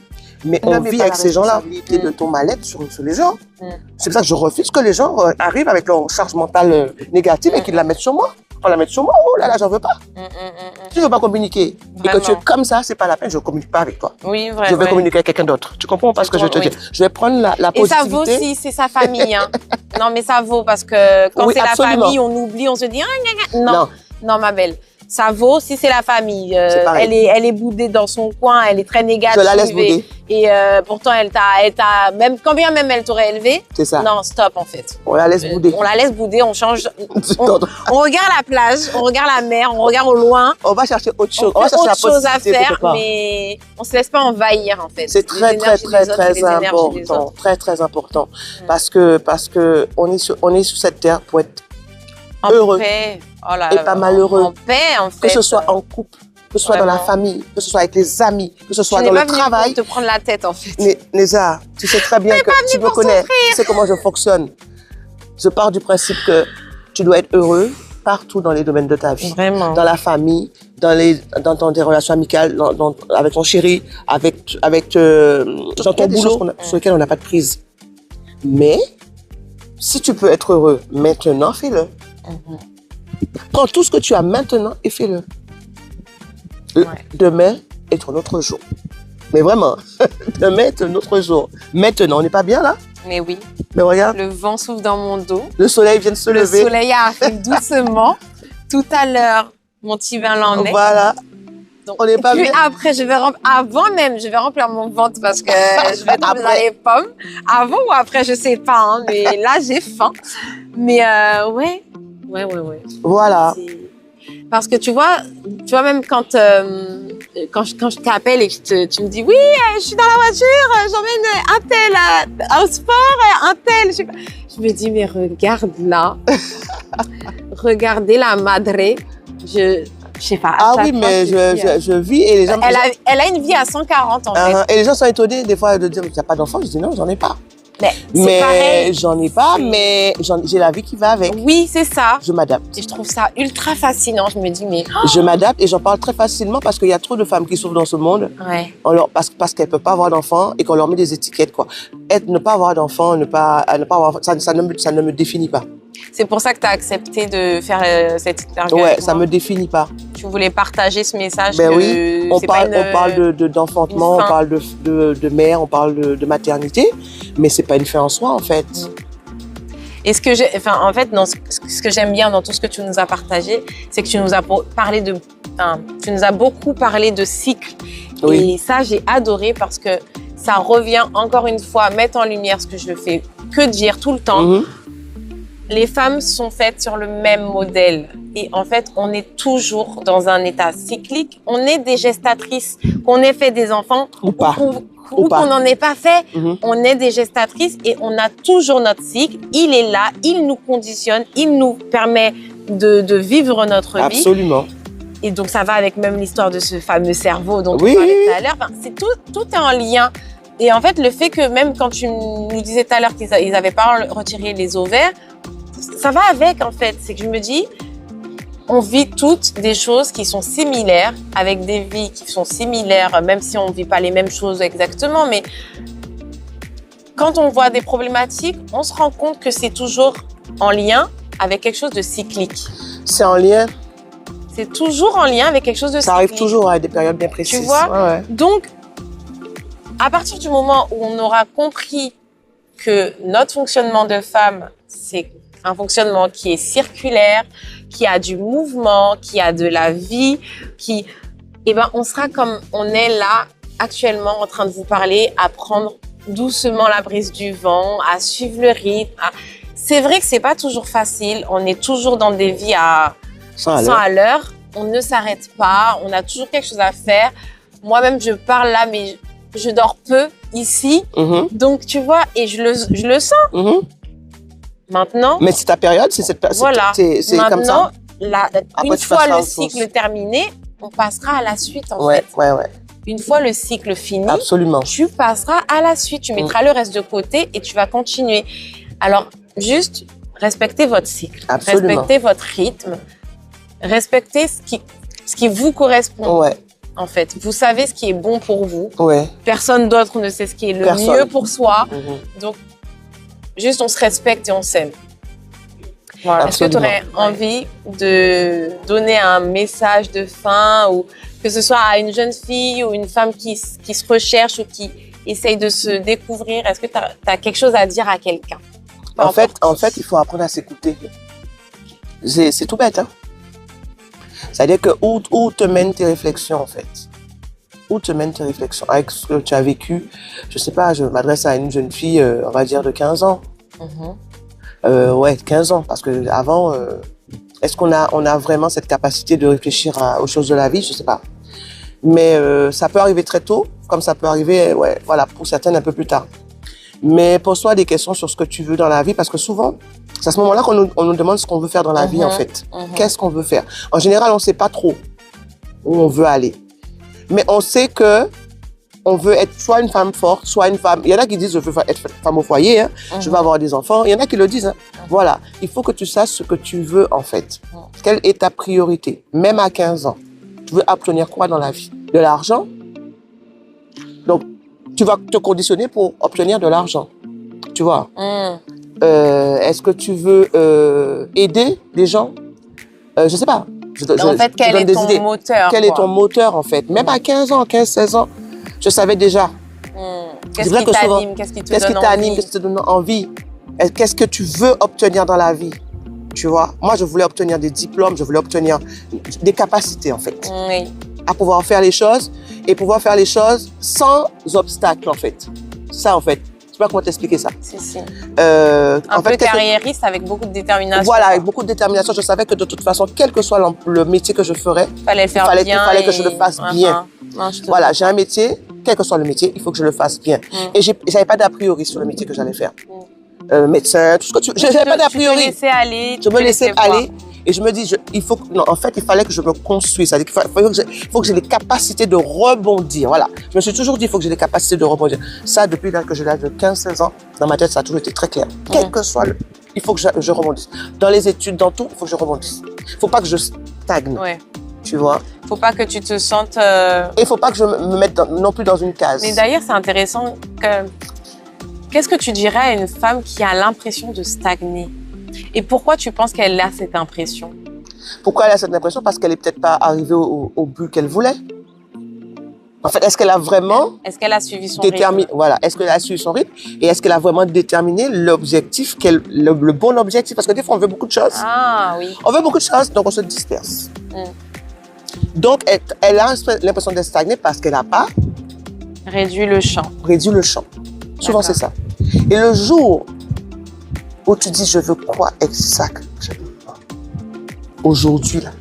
Mais on vit avec ces gens-là. Et de ton mal-être sur les gens. C'est pour ça que je refuse que les gens arrivent avec leur charge mentale négative et qu'ils la mettent sur moi. On la met sur moi, oh là là, j'en veux pas. Si je veux pas communiquer et que tu es comme ça, c'est pas la peine, je communique pas avec toi. Oui, vrai. Je vais communiquer avec quelqu'un d'autre. Tu comprends pas ce que je te dis? Je vais prendre la positivité. Et ça vaut si c'est sa famille, hein. Non, mais ça vaut parce que quand c'est la famille, on oublie, on se dit, non, ma belle. Ça vaut si c'est la famille. Elle est boudée dans son coin, elle est très négative. Je la laisse bouder. Et pourtant, elle t'a même, quand bien même elle t'aurait élevé. C'est ça. Non, stop en fait. On la laisse bouder. On la laisse bouder, on change. On regarde la plage, on regarde la mer, on regarde au loin. On va chercher autre chose. On va chercher autre chose à faire, mais on se laisse pas envahir en fait. C'est très important. Très, très important. Parce que on est sur cette terre pour être heureux. Paix. Oh là, et pas malheureux. En paix, en fait. Que ce soit en couple, que ce soit dans la famille, que ce soit avec les amis, que ce soit dans le travail. Pour te prendre la tête, en fait. Néza, tu sais très bien que tu me connais, tu sais comment je fonctionne. Je pars du principe que tu dois être heureux partout dans les domaines de ta vie. Vraiment. Dans la famille, dans tes relations amicales, avec ton chéri, dans ton boulot sur lequel on n'a pas de prise. Mais, si tu peux être heureux maintenant, fais-le. Prends tout ce que tu as maintenant et fais-le. Demain est un autre jour. Mais vraiment, demain est un autre jour. Maintenant, on n'est pas bien là? Mais oui. Mais regarde. Le vent souffle dans mon dos. Le soleil vient de se lever. Le soleil arrive doucement. Tout à l'heure, mon petit vin l'en est. Voilà. Donc, on n'est pas bien. Après, avant même, je vais remplir mon ventre parce que je vais tomber dans les pommes. Avant ou après, je sais pas, hein, mais là, j'ai faim. Mais ouais. Voilà. Parce que tu vois même quand je t'appelle et que tu me dis oui, je suis dans la voiture, j'emmène un tel au sport, un tel, je me dis mais regarde là, regardez la madre, je sais pas. Ah oui, mais je vis et les gens. Elle a une vie à 140 en fait. Et les gens sont étonnés des fois de dire tu n'as pas d'enfant, je dis non, j'en ai pas. Mais j'en ai pas, mais j'ai la vie qui va avec. Oui, c'est ça. Je m'adapte. Et je trouve ça ultra fascinant. Je me dis, mais... Je m'adapte et j'en parle très facilement parce qu'il y a trop de femmes qui souffrent dans ce monde. Ouais. Parce qu'elles ne peuvent pas avoir d'enfants et qu'on leur met des étiquettes, quoi. Ne pas avoir d'enfants, ne pas avoir... Ça ne me définit pas. C'est pour ça que tu as accepté de faire cette interview. Ouais, ça ne me définit pas. Tu voulais partager ce message. Ben oui, on parle d'enfantement, on parle de mère, on parle de maternité, mais c'est pas une fin en soi en fait. Et ce que ce que j'aime bien dans tout ce que tu nous as partagé, c'est que tu nous as tu nous as beaucoup parlé de cycle. Oui. Et ça, j'ai adoré parce que ça revient encore une fois à mettre en lumière ce que je fais que dire tout le temps. Les femmes sont faites sur le même modèle. Et en fait, on est toujours dans un état cyclique. On est des gestatrices, qu'on ait fait des enfants ou qu'on n'en ait pas fait. On est des gestatrices et on a toujours notre cycle. Il est là, il nous conditionne, il nous permet de vivre notre vie. Absolument. Et donc, ça va avec même l'histoire de ce fameux cerveau dont on parlait tout à l'heure. Enfin, tout est en lien. Et en fait, le fait que même quand tu nous disais tout à l'heure qu'ils n'avaient pas retiré les ovaires, ça va avec en fait. C'est que je me dis, on vit toutes des choses qui sont similaires, avec des vies qui sont similaires, même si on ne vit pas les mêmes choses exactement. Mais quand on voit des problématiques, on se rend compte que c'est toujours en lien avec quelque chose de cyclique. C'est en lien. C'est toujours en lien avec quelque chose de cyclique. Ça arrive toujours à des périodes bien précises. Tu vois? Ouais. Donc, à partir du moment où on aura compris que notre fonctionnement de femme, c'est un fonctionnement qui est circulaire, qui a du mouvement, qui a de la vie, on sera comme on est là actuellement en train de vous parler, à prendre doucement la brise du vent, à suivre le rythme. C'est vrai que c'est pas toujours facile. On est toujours dans des vies à 100 à l'heure. On ne s'arrête pas. On a toujours quelque chose à faire. Moi-même, je parle là, mais je dors peu ici. Donc, tu vois, et je le sens. Maintenant. Mais c'est ta période, c'est cette période. Voilà. C'est comme ça. Maintenant, une fois le cycle terminé, on passera à la suite, en Ouais, fait. ouais, ouais. Une fois le cycle fini, Absolument. tu passeras à la suite. Tu mettras le reste de côté et tu vas continuer. Alors, juste respectez votre cycle. Absolument. Respectez votre rythme. Respectez ce qui vous correspond. Ouais, En fait, vous savez ce qui est bon pour vous. ouais. Personne d'autre ne sait ce qui est le Personne. mieux pour soi. Mhm. Donc, juste on se respecte et on s'aime. Voilà. Est-ce que tu aurais envie de donner un message de fin, ou que ce soit à une jeune fille ou une femme qui se recherche ou qui essaye de se découvrir? Est-ce que tu as quelque chose à dire à quelqu'un? En fait, il faut apprendre à s'écouter. C'est tout bête, hein. C'est-à-dire que où te mènent tes réflexions, en fait. Où te mènent tes réflexions avec ce que tu as vécu. Je sais pas, je m'adresse à une jeune fille, on va dire de 15 ans. Ouais, 15 ans, parce que avant, est-ce qu'on a vraiment cette capacité de réfléchir aux choses de la vie? Je sais pas. Mais ça peut arriver très tôt, comme ça peut arriver, ouais, voilà, pour certaines un peu plus tard. Mais pose-toi des questions sur ce que tu veux dans la vie, parce que souvent, c'est à ce moment-là qu'on nous demande ce qu'on veut faire dans la vie, en fait. Qu'est-ce qu'on veut faire? En général, on ne sait pas trop où on veut aller. Mais on sait que on veut être soit une femme forte, soit une femme... Il y en a qui disent, je veux être femme au foyer, hein, je veux avoir des enfants. Il y en a qui le disent. Hein. Voilà, il faut que tu saches ce que tu veux, en fait. Quelle est ta priorité? Même à 15 ans, tu veux obtenir quoi dans la vie? De l'argent? Donc, tu vas te conditionner pour obtenir de l'argent. Tu vois? Est-ce que tu veux aider les gens? Je sais pas. En fait, quel est ton moteur? Quel est ton moteur, en fait? Même à 15 ans, 15-16 ans, je savais déjà. Qu'est-ce qui t'anime? Qu'est-ce qui te donne envie? Qu'est-ce qui te donne envie? Qu'est-ce que tu veux obtenir dans la vie? Tu vois? Moi, je voulais obtenir des diplômes, je voulais obtenir des capacités, en fait. Oui. À pouvoir faire les choses et pouvoir faire les choses sans obstacle, en fait. Ça, en fait. Je sais pas comment t'expliquer ça. Si. En peu carriériste avec beaucoup de détermination. Voilà, avec beaucoup de détermination. Je savais que de toute façon, quel que soit le métier que je ferais, il fallait que je le fasse bien. Voilà, j'ai un métier, quel que soit le métier, il faut que je le fasse bien. Et j'avais pas d'a priori sur le métier que j'allais faire. Médecin, tout ce que tu veux. J'avais pas d'a priori. Tu te laissais aller. Je me laissais aller. Et je me dis, en fait, il fallait que je me construise. C'est-à-dire qu'il faut que j'ai les capacités de rebondir. Voilà. Je me suis toujours dit, il faut que j'ai les capacités de rebondir. Ça, depuis que j'ai l'âge de 15-16 ans, dans ma tête, ça a toujours été très clair. Quel que soit il faut que je rebondisse. Dans les études, dans tout, il faut que je rebondisse. Il ne faut pas que je stagne. Ouais. Tu vois? Il ne faut pas que tu te sentes... Et il ne faut pas que je me mette non plus dans une case. Mais d'ailleurs, c'est intéressant que... Qu'est-ce que tu dirais à une femme qui a l'impression de stagner? Et pourquoi tu penses qu'elle a cette impression? Pourquoi elle a cette impression? Parce qu'elle n'est peut-être pas arrivée au but qu'elle voulait. En fait, est-ce qu'elle a vraiment... Est-ce qu'elle a suivi son rythme? Voilà, est-ce qu'elle a suivi son rythme? Et est-ce qu'elle a vraiment déterminé l'objectif, le bon objectif? Parce que des fois, on veut beaucoup de choses. Ah oui. On veut beaucoup de choses, donc on se disperse. Donc, elle a l'impression d'être stagnée parce qu'elle n'a pas... Réduit le champ. Souvent, c'est ça. Et le jour où tu dis, je veux quoi exactement aujourd'hui, là.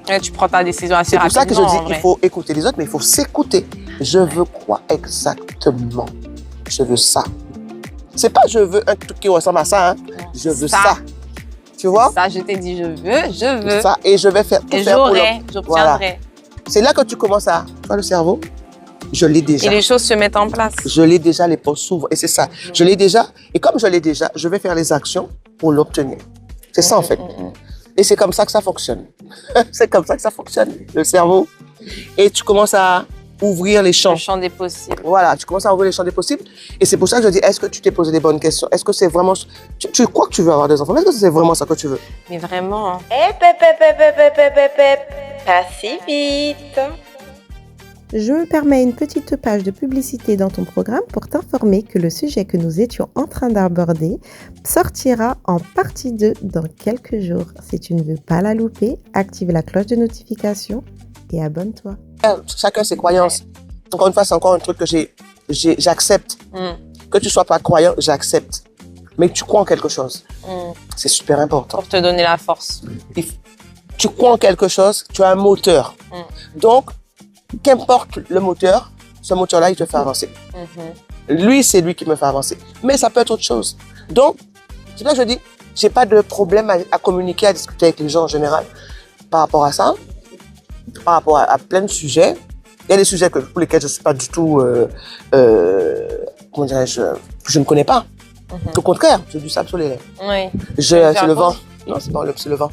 Ouais, tu prends ta décision assez rapidement. C'est pour ça que je dis, il faut écouter les autres, mais il faut s'écouter. Je veux quoi exactement? Je veux ça. C'est pas je veux un truc qui ressemble à ça, hein. Je veux ça. Tu vois? Ça, je t'ai dit, je veux. Ça, et je vais faire tout faire pour j'obtiendrai. Voilà. C'est là que tu commences à... Tu vois, le cerveau, je l'ai déjà. Et les choses se mettent en place. Je l'ai déjà, les portes s'ouvrent. Et c'est ça. Je l'ai déjà. Et comme je l'ai déjà, je vais faire les actions pour l'obtenir. C'est ça, en fait. Et c'est comme ça que ça fonctionne. C'est comme ça que ça fonctionne, le cerveau. Et tu commences à ouvrir les champs. Le champ des possibles. Voilà, tu commences à ouvrir les champs des possibles. Et c'est pour ça que je dis, est-ce que tu t'es posé des bonnes questions? Est-ce que c'est vraiment... Tu crois que tu veux avoir des enfants? Est-ce que c'est vraiment ça que tu veux? Mais vraiment. Hein. Pas si vite. Je me permets une petite page de publicité dans ton programme pour t'informer que le sujet que nous étions en train d'aborder sortira en partie 2 dans quelques jours. Si tu ne veux pas la louper, active la cloche de notification et abonne-toi. Chacun ses croyances. Encore une fois, c'est encore un truc que j'accepte. Que tu sois pas croyant, j'accepte. Mais tu crois en quelque chose. C'est super important. Pour te donner la force. Tu crois en quelque chose, tu as un moteur. Donc, qu'importe le moteur, ce moteur-là, il te fait avancer. Lui, c'est lui qui me fait avancer. Mais ça peut être autre chose. Donc, c'est là que je dis, j'ai pas de problème à communiquer, à discuter avec les gens en général par rapport à ça. par rapport à plein de sujets. Il y a des sujets pour lesquels je ne suis pas du tout, comment dirais-je, je ne connais pas. Au contraire, j'ai du sable sur les lèvres. Oui. C'est le vent. Non, c'est pas c'est le vent.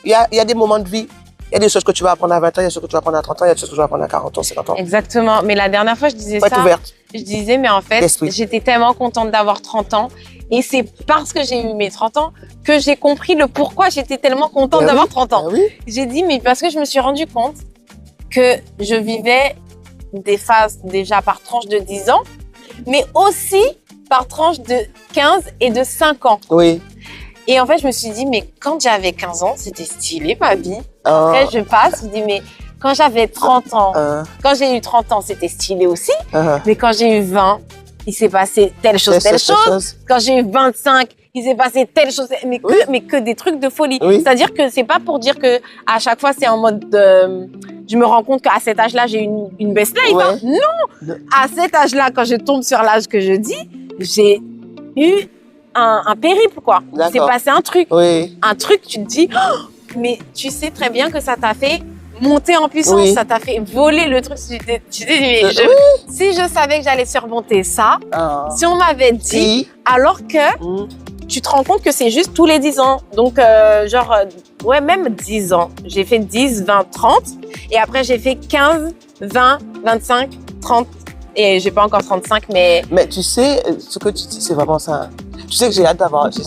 Il y a des moments de vie. Il y a des choses que tu vas apprendre à 20 ans, il y a des choses que tu vas apprendre à 30 ans, il y a des choses que tu vas apprendre à 40 ans, 50 ans. Exactement. Mais la dernière fois, je disais Faut être ça. ouverte. Je disais, mais en fait, L'esprit. j'étais tellement contente d'avoir 30 ans. Et c'est parce que j'ai eu mes 30 ans que j'ai compris le pourquoi j'étais tellement contente Ben d'avoir oui, 30 ans. ben oui. J'ai dit, mais parce que je me suis rendu compte que je vivais des phases déjà par tranche de 10 ans, mais aussi par tranche de 15 et de 5 ans. Oui. Et en fait, je me suis dit, mais quand j'avais 15 ans, c'était stylé, ma vie. Après, je passe, je dis, mais quand j'avais 30 ans, quand j'ai eu 30 ans, c'était stylé aussi. Mais quand j'ai eu 20, il s'est passé telle chose. Quand j'ai eu 25, il s'est passé telle chose. Mais que des trucs de folie. Oui. C'est-à-dire que c'est pas pour dire que à chaque fois, c'est en mode je me rends compte qu'à cet âge-là, j'ai une best life. Ouais. Hein. Non! À cet âge-là, quand je tombe sur l'âge que je dis, j'ai eu un périple, quoi. Il s'est D'accord. passé un truc. Oui. Un truc, tu te dis, oh, mais tu sais très bien que ça t'a fait monter en puissance, Oui. ça t'a fait voler le truc. Tu t'es dit, mais si je savais que j'allais surmonter ça, si on m'avait dit, alors que tu te rends compte que c'est juste tous les 10 ans. Donc, ouais, même 10 ans. J'ai fait 10, 20, 30. Et après, j'ai fait 15, 20, 25, 30. Et j'ai pas encore 35, mais... Mais tu sais, ce que tu dis, c'est vraiment ça. Tu sais que j'ai 54 ans, j'ai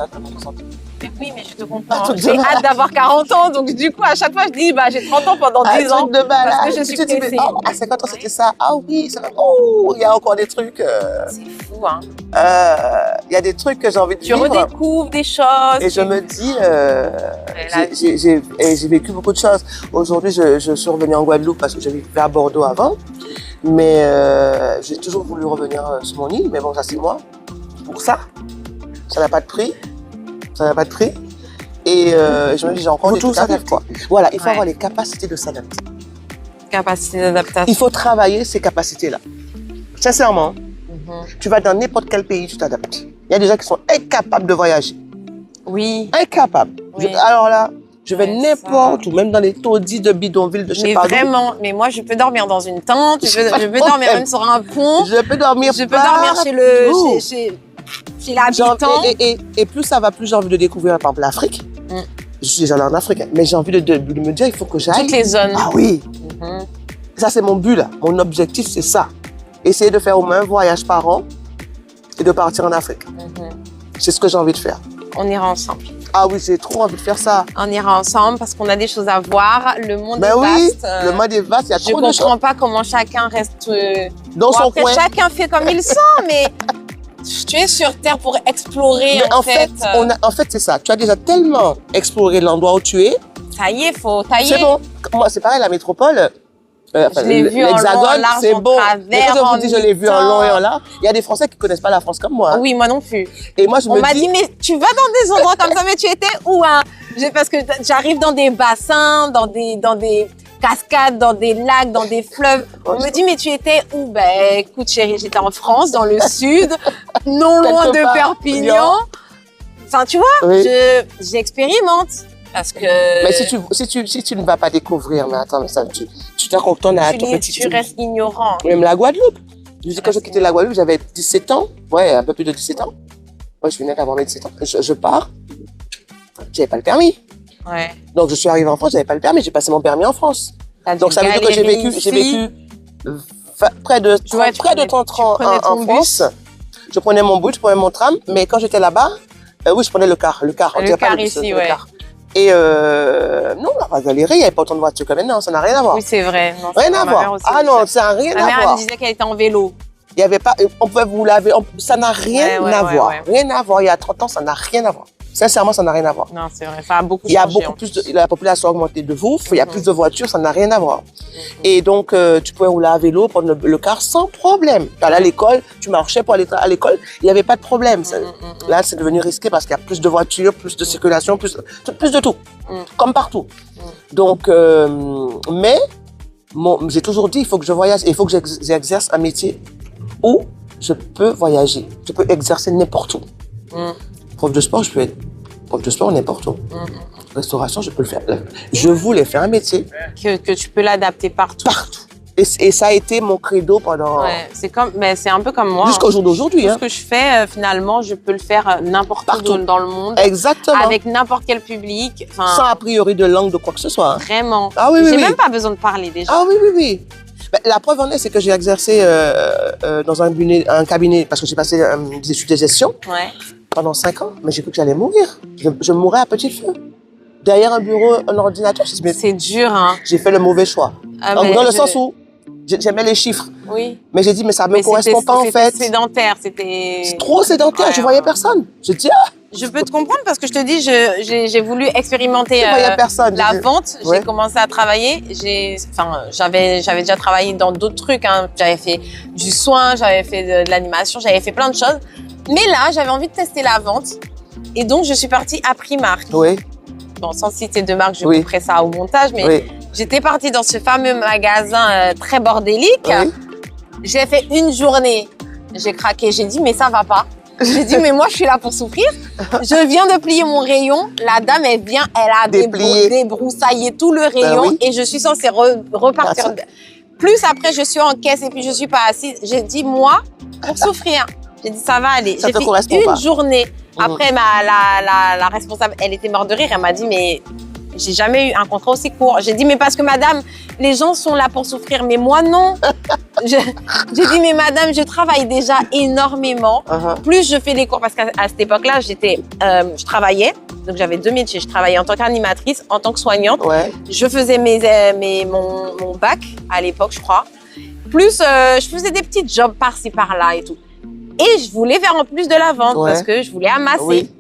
hâte d'avoir 60 ans. Mais oui, mais je te comprends. J'ai hâte d'avoir 40 ans. Donc, du coup, à chaque fois, je dis, bah, j'ai 30 ans pendant 10 ans. De malade. Parce que je suis tu te dis, pressée. oh, à 50 ans, c'était ça. Ah oui, il y a encore des trucs. C'est fou, hein. Il y a des trucs que j'ai envie de Tu vivre. redécouvres des choses. Et je me dis, j'ai vécu beaucoup de choses. Aujourd'hui, je suis revenue en Guadeloupe parce que je vivais à Bordeaux avant. Mais j'ai toujours voulu revenir sur mon île. Mais bon, ça, c'est moi. Pour ça, ça n'a pas de prix. Ça n'a pas de prix. Et je me dis, j'ai encore des trucs à faire, quoi. Voilà, il faut avoir les capacités de s'adapter. Capacité d'adaptation. Il faut travailler ces capacités-là. Sincèrement, tu vas dans n'importe quel pays, tu t'adaptes. Il y a des gens qui sont incapables de voyager. Oui. Incapables. Oui. Alors là, je vais Ouais, n'importe où, même dans les taudis de bidonville de chez Mais pas d'où. vraiment, mais moi, je peux dormir dans une tente, je peux dormir même sur un pont, Je peux dormir je peux dormir chez l'habitant. Et plus ça va, plus j'ai envie de découvrir, par exemple, l'Afrique. Je suis déjà allée en Afrique, hein, mais j'ai envie de me dire, il faut que j'aille. Toutes les zones. Ah oui. Ça, c'est mon but, là. Mon objectif, c'est ça. Essayer de faire au moins un voyage par an et de partir en Afrique. C'est ce que j'ai envie de faire. On ira ensemble. Ah oui, j'ai trop envie de faire ça. On ira ensemble parce qu'on a des choses à voir. Le monde Ben est oui, vaste. le monde est vaste, il y a Je trop de choses. comprends pas comment chacun reste Dans son après, coin. chacun fait comme il sent, mais tu es sur Terre pour explorer. Mais en fait, c'est ça. Tu as déjà tellement exploré l'endroit où tu es. Ça y est, faut tailler. C'est bon. Moi, c'est pareil, la métropole. Je l'ai vu en long, en large, c'est en bon. travers, Mais quand je vous dis, je l'ai vu en mi-temps. long et en large, il y a des Français qui connaissent pas la France comme moi. Hein. Oui, moi non plus. Et moi, je On me m'a dis, dit, mais tu vas dans des endroits comme ça, mais tu étais où, hein? Parce que j'arrive dans des bassins, dans des cascades, dans des lacs, dans des fleuves. On me dit, mais tu étais où? Ben, écoute, chérie, j'étais en France, dans le sud, non loin Quelque de part, Perpignan. Enfin, tu vois, Oui. j'expérimente. Parce que mais si tu ne vas pas découvrir, mais attends, mais ça, tu t'en contentes à ton petit. tu restes ignorant. Même la Guadeloupe. Je dis, quand j'ai quitté la Guadeloupe, j'avais 17 ans. Ouais, un peu plus de 17 ans. Moi, je venais d'avoir mes 17 ans. Je pars. J'avais pas le permis. Ouais. Donc, je suis arrivée en France, j'avais pas le permis. J'ai passé mon permis en France. Donc, ça veut dire que j'ai vécu près de 30 ans en France. Je prenais mon bus, je prenais mon tram. Mais quand j'étais là-bas, oui, je prenais le car. Le car ici, ouais. Et non, on n'a pas galéré, il n'y avait pas autant de voitures que maintenant, ça n'a rien à voir. Oui, c'est vrai. Non, Rien à voir. Ah non, ça n'a rien à voir. Ma mère, elle me disait qu'elle était en vélo. Il y avait pas, on pouvait vous laver, ça n'a rien à voir. Ouais. Rien à voir. Il y a 30 ans, ça n'a rien à voir. Sincèrement, ça n'a rien à voir. Non, c'est vrai. Ça a beaucoup changé. Il y a beaucoup plus la population a augmenté de ouf, il y a plus de voitures, ça n'a rien à voir. Et donc, tu pouvais rouler à vélo, prendre le car sans problème. Tu allais à l'école, tu marchais pour aller à l'école, il n'y avait pas de problème. Là, c'est devenu risqué parce qu'il y a plus de voitures, plus de circulation, plus de tout. Comme partout. Donc, mais, j'ai toujours dit, il faut que je voyage, il faut que j'exerce un métier où je peux voyager. Je peux exercer n'importe où. Prof de sport, je peux être prof de sport n'importe où. restauration, je peux le faire. Je voulais faire un métier. Que tu peux l'adapter partout. Partout. Et ça a été mon credo pendant... Ouais, c'est un peu comme moi. Jusqu'au jour d'aujourd'hui. Tout ce que je fais, finalement, je peux le faire n'importe où dans le monde. Exactement. Avec n'importe quel public. Sans a priori de langue, de quoi que ce soit. Vraiment. Ah oui, J'ai même pas besoin de parler déjà. Ah oui, oui, oui. Ben, la preuve en est, c'est que j'ai exercé dans un cabinet, parce que j'ai passé des études de gestion pendant 5 ans, mais j'ai cru que j'allais mourir. Je mourais à petit feu. Derrière un bureau, un ordinateur. C'est dur, hein. J'ai fait le mauvais choix. Dans le sens où j'aimais les chiffres. Oui. Mais j'ai dit, mais ça ne me correspond pas en fait. C'était sédentaire, c'était... C'est trop sédentaire, je ne voyais personne. Je dis, je peux te comprendre parce que je te dis, j'ai voulu expérimenter la vente. J'ai commencé à travailler. J'avais déjà travaillé dans d'autres trucs. Hein. J'avais fait du soin, j'avais fait de l'animation, j'avais fait plein de choses. Mais là, j'avais envie de tester la vente. Et donc, je suis partie à Primark. Oui. Bon, sans citer de marque, je couperai ça au montage. Mais j'étais partie dans ce fameux magasin très bordélique. Oui. J'ai fait une journée. J'ai craqué. J'ai dit, mais ça va pas. J'ai dit, mais moi, je suis là pour souffrir. Je viens de plier mon rayon. La dame, elle vient, elle a débroussaillé tout le rayon et je suis censée repartir. Plus après, je suis en caisse et puis je suis pas assise. J'ai dit, moi, pour souffrir. J'ai dit, ça va aller. J'ai fait une journée. Après, la responsable, elle était morte de rire. Elle m'a dit, mais j'ai jamais eu un contrat aussi court. J'ai dit, mais parce que madame, les gens sont là pour souffrir, mais moi, non. J'ai dit, mais madame, je travaille déjà énormément. Plus je fais des cours, parce qu'à cette époque-là, je travaillais. Donc, j'avais 2 métiers. Je travaillais en tant qu'animatrice, en tant que soignante. Je faisais mon bac à l'époque, je crois. Plus, je faisais des petits jobs par-ci, par-là et tout. Et je voulais faire en plus de la vente parce que je voulais amasser. Oui.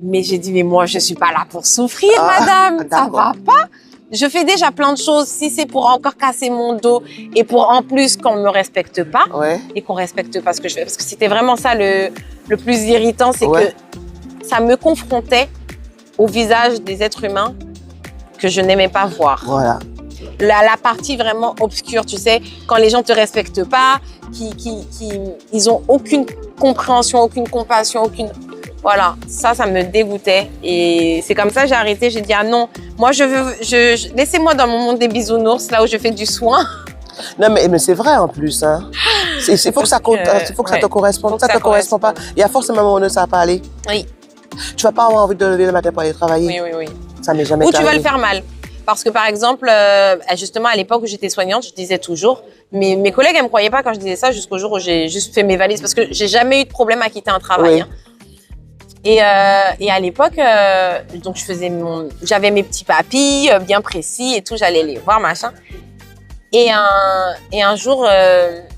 Mais j'ai dit, mais moi, je suis pas là pour souffrir, madame. Ça va pas. Je fais déjà plein de choses. Si c'est pour encore casser mon dos et pour en plus qu'on me respecte pas et qu'on respecte pas ce que je fais. Parce que c'était vraiment ça le plus irritant, c'est que ça me confrontait au visage des êtres humains que je n'aimais pas voir. Voilà. La partie vraiment obscure, tu sais, quand les gens te respectent pas, ils ont aucune compréhension, aucune compassion, aucune... Voilà, ça me dégoûtait. Et c'est comme ça que j'ai arrêté. J'ai dit, ah non, moi, laissez-moi dans mon monde des bisounours, là où je fais du soin. Non, mais c'est vrai en plus. Hein. Il faut que ça te corresponde. Ça ne te correspond pas. Il y a forcément un moment donné, ça va pas aller. Oui. Tu vas pas avoir envie de lever le matin pour aller travailler. Oui. Ça m'est jamais arrivé. Ou tu vas le faire mal. Parce que, par exemple, justement, à l'époque où j'étais soignante, je disais toujours, mais mes collègues, elles me croyaient pas quand je disais ça jusqu'au jour où j'ai juste fait mes valises. Parce que j'ai jamais eu de problème à quitter un travail. Hein. Et à l'époque, donc j'avais mes petits papis bien précis et tout, j'allais les voir, machin. Et un jour,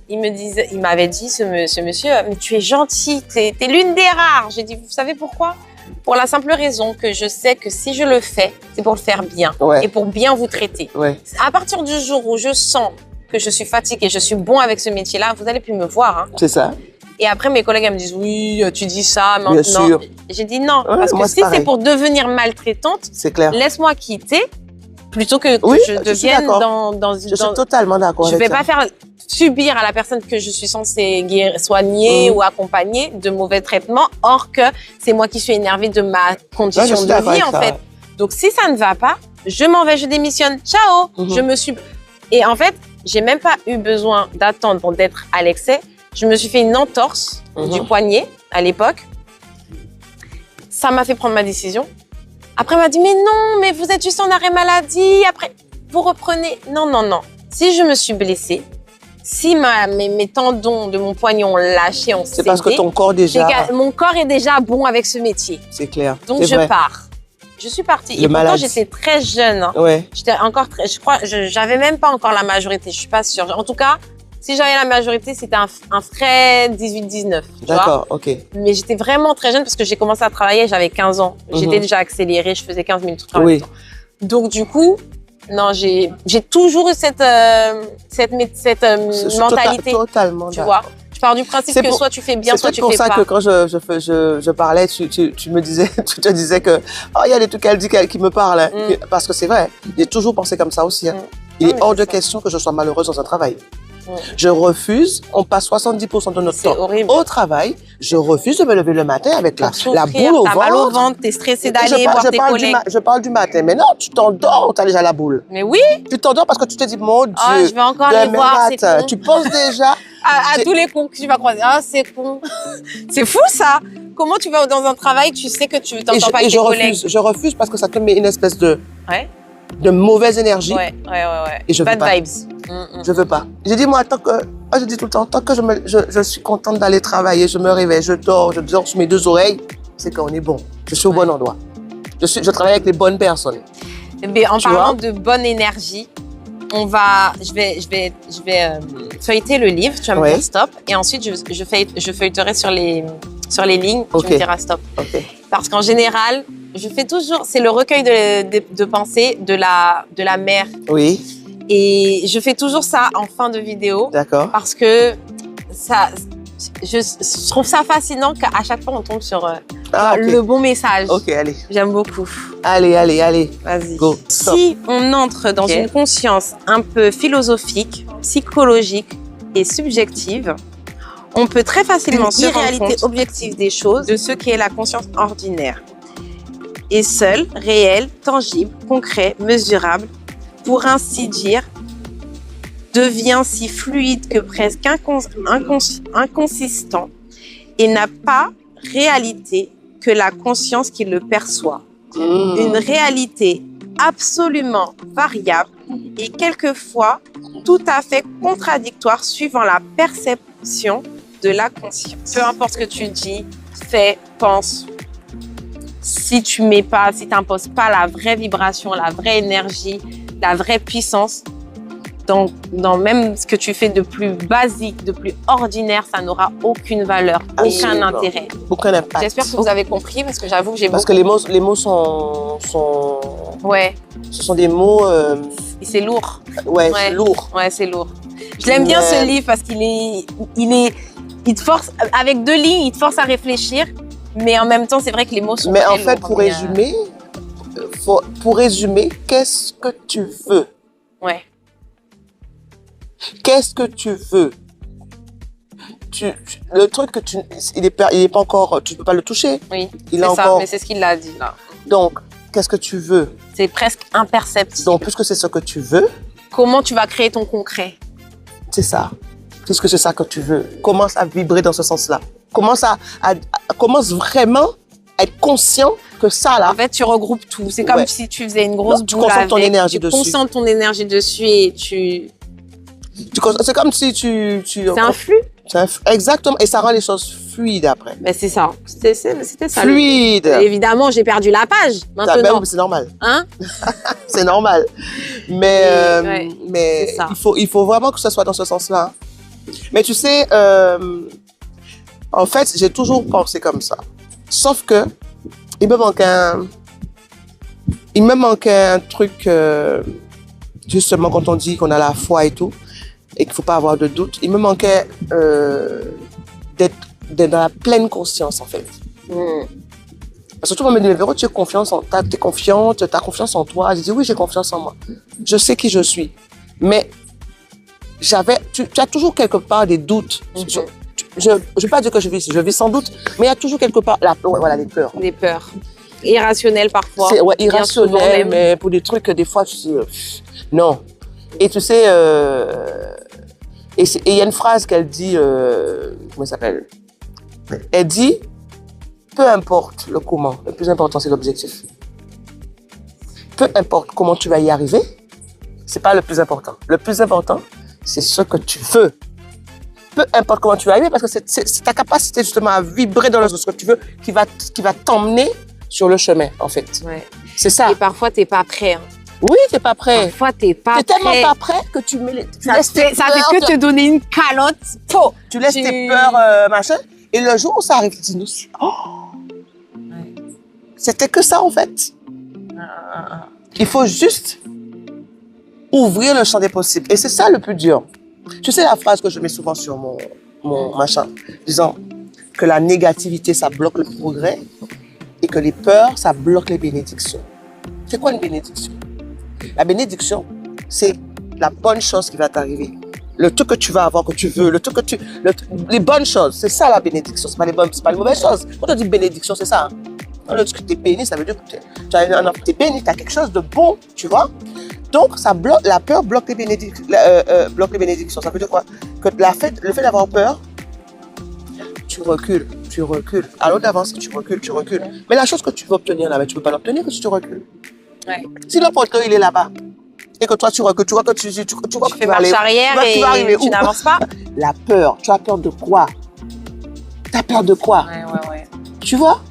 il m'avait dit, ce monsieur, mais tu es gentil, t'es l'une des rares. J'ai dit, vous savez pourquoi? Pour la simple raison que je sais que si je le fais, c'est pour le faire bien et pour bien vous traiter. À partir du jour où je sens que je suis fatiguée, je suis bon avec ce métier-là, vous n'allez plus me voir. Hein. C'est ça. Et après, mes collègues elles me disent, oui, tu dis ça maintenant. Bien sûr. J'ai dit non, parce que si c'est pour devenir maltraitante, laisse-moi quitter plutôt que je devienne dans une... Je suis totalement d'accord. Je ne vais pas faire subir à la personne que je suis censée soigner ou accompagner de mauvais traitements, or que c'est moi qui suis énervée de ma condition de vie, en fait. Donc, si ça ne va pas, je m'en vais, je démissionne. Ciao. Et en fait, j'ai même pas eu besoin d'attendre d'être à l'excès. Je me suis fait une entorse du poignet à l'époque. Ça m'a fait prendre ma décision. Après, elle m'a dit, mais non, mais vous êtes juste en arrêt maladie. Après, vous reprenez. Non. Si je me suis blessée, si mes tendons de mon poignet ont lâché, ont cédé. C'est parce que ton corps mon corps est déjà bon avec ce métier. C'est clair. Donc, je pars. Je suis partie. Et pourtant, j'étais très jeune. Hein. J'étais encore je crois, j'avais même pas encore la majorité. Je suis pas sûre. En tout cas, si j'avais la majorité, c'était un frais 18-19. D'accord, ok. Mais j'étais vraiment très jeune parce que j'ai commencé à travailler, j'avais 15 ans. J'étais déjà accélérée, je faisais 15 minutes de travail. Donc du coup, non, j'ai toujours eu cette mentalité. Totalement. Tu vois. Je pars du principe que soit tu fais bien, soit tu fais pas. C'est pour ça que quand je parlais, tu te disais que il y a des trucs qu'elle dit qui me parlent. Hein. Parce que c'est vrai, j'ai toujours pensé comme ça aussi. Hein. Il est hors de question que je sois malheureuse dans un travail. Je refuse, on passe 70% de notre C'est temps horrible. au travail. Je refuse de me lever le matin avec la boule au T'as mal au ventre. ventre, t'es stressé d'aller voir tes collègues. Je parle du matin, mais non, tu t'endors, tu as déjà la boule. Mais oui, Tu t'endors parce que tu te dis, mon Dieu, je vais encore les demain voir, c'est matin, con. tu penses déjà. À tous les cons que tu vas croiser. Ah, c'est con. C'est fou ça. Comment tu vas dans un travail, tu sais que tu t'entends pas avec tes collègues. Je refuse parce que ça te met une espèce de Ouais. mauvaise énergie. Ouais. Et je veux Bad pas. vibes. Je veux pas. J'ai dit, moi, je dis tout le temps, tant que je suis contente d'aller travailler, je me réveille, je dors sur mes 2 oreilles, c'est qu'on est bon. Je suis au bon endroit. Je travaille avec les bonnes personnes. Mais en Tu parlant vois? de bonne énergie, je vais feuilleter le livre, tu vas me Ouais. dire stop, et ensuite je feuilleterai sur les lignes, tu Ok. me diras stop. Ok. Parce qu'en général, je fais toujours, c'est le recueil de pensées de la mère. Oui, Et je fais toujours ça en fin de vidéo d'accord. parce que je trouve ça fascinant qu'à chaque fois on tombe sur Ah, ok. le bon message. Ok, allez. J'aime beaucoup. Allez. Vas-y. Go. Stop. Si on entre dans Ok. une conscience un peu philosophique, psychologique et subjective, on peut très facilement se rendre irréalité compte objective des choses, de ce qu'est la conscience ordinaire. Et seul, réel, tangible, concret, mesurable, pour ainsi dire, devient si fluide que presque inconsistant et n'a pas réalité que la conscience qui le perçoit. Une réalité absolument variable et quelquefois tout à fait contradictoire suivant la perception de la conscience. Peu importe ce que tu dis, fais, pense. Si tu t'imposes pas la vraie vibration, la vraie énergie, la vraie puissance, dans même ce que tu fais de plus basique, de plus ordinaire, ça n'aura aucune valeur, aucun Absolument. intérêt. Aucun impact. J'espère que vous avez compris parce que j'avoue que j'ai Parce beaucoup... que les mots sont Ouais, ce sont des mots, et c'est lourd. ouais, Ouais. lourds. Ouais, c'est lourd. Je l'aime bien Mais- ce livre parce il te force, avec 2 lignes, il te force à réfléchir, mais en même temps, c'est vrai que les mots sont Mais en très fait, lourds, mais, pour résumer, qu'est-ce que tu veux? ouais. Qu'est-ce que tu veux? Le truc que il est pas encore, tu peux pas le toucher. Oui, Il c'est a ça, encore. mais c'est ce qu'il a dit là. Donc, qu'est-ce que tu veux? C'est presque imperceptible. Donc, puisque c'est ce que tu veux, Comment tu vas créer ton concret? c'est ça. Puisque c'est ça que tu veux, commence à vibrer dans ce sens-là. Commence commence vraiment à être conscient que ça là. En fait, tu regroupes tout. C'est comme Ouais. si tu faisais une grosse Tu boule concentres ton avec, énergie tu dessus. concentres ton énergie dessus et C'est comme si c'est un flux. Exactement. Et ça rend les choses fluides après. Ben c'est ça. C'était ça. Fluide. Évidemment, j'ai perdu la page Ben maintenant. oui, c'est normal. Hein? C'est normal. Mais, ouais, mais c'est ça. il faut vraiment que ce soit dans ce sens-là. Mais tu sais, en fait, j'ai toujours pensé comme ça. Sauf que il me manquait un truc, justement, quand on dit qu'on a la foi et tout, et qu'il ne faut pas avoir de doute, il me manquait d'être dans la pleine conscience, en fait. Parce que tout le monde me dit, mais Véro, tu es confiance t'es confiante, tu as confiance en toi. Je dis, oui, j'ai confiance en moi. Je sais qui je suis. Mais tu as toujours quelque part des doutes. Je ne veux pas dire que je vis sans doute, mais il y a toujours quelque part, voilà, les peurs. Des peurs. Irrationnelles parfois. C'est Bien souvent irrationnel, même. mais pour des trucs, des fois, tu dis, non. Et tu sais, et il y a une phrase qu'elle dit, comment elle s'appelle? Elle dit, peu importe le comment, le plus important, c'est l'objectif. Peu importe comment tu vas y arriver, c'est pas le plus important. Le plus important, c'est ce que tu veux. Peu importe comment tu vas y arriver, parce que c'est ta capacité justement à vibrer dans ce que tu veux qui va t'emmener sur le chemin, en fait. Ouais. C'est ça. Et parfois, t'es pas prêt. Hein. Oui, t'es pas prêt. Parfois, t'es pas T'es prêt. tellement pas prêt que tu mets tu Ça laisses tes fait que peurs, te donner une calotte. Po. tu laisses tes peurs, machin. Et le jour où ça arrive, tu te dis, oh, c'était que ça, en fait. Il faut juste ouvrir le champ des possibles. Et c'est ça le plus dur. Tu sais la phrase que je mets souvent sur mon machin, disant que la négativité, ça bloque le progrès et que les peurs, ça bloque les bénédictions. C'est quoi une bénédiction? La bénédiction, c'est la bonne chose qui va t'arriver. le truc que tu vas avoir, que tu veux, le truc que tu, les bonnes choses. C'est ça la bénédiction. C'est pas les mauvaises choses. Quand on dit bénédiction, c'est ça. Hein. Le truc que tu es béni, ça veut dire que tu es béni, tu as quelque chose de bon, tu vois. Donc, ça bloque, la peur bloque les bénédictions. Ça veut dire quoi? Que le fait d'avoir peur, tu recules. Alors d'avancer, tu recules. Mais la chose que tu veux obtenir là, tu ne peux pas l'obtenir que si tu recules. Ouais. Si le porteur, il est là-bas, et que toi, tu recules, tu vois que tu fais marche arrière et tu n'avances pas. La peur, tu as peur de quoi? Tu as peur de quoi? Ouais. Tu vois?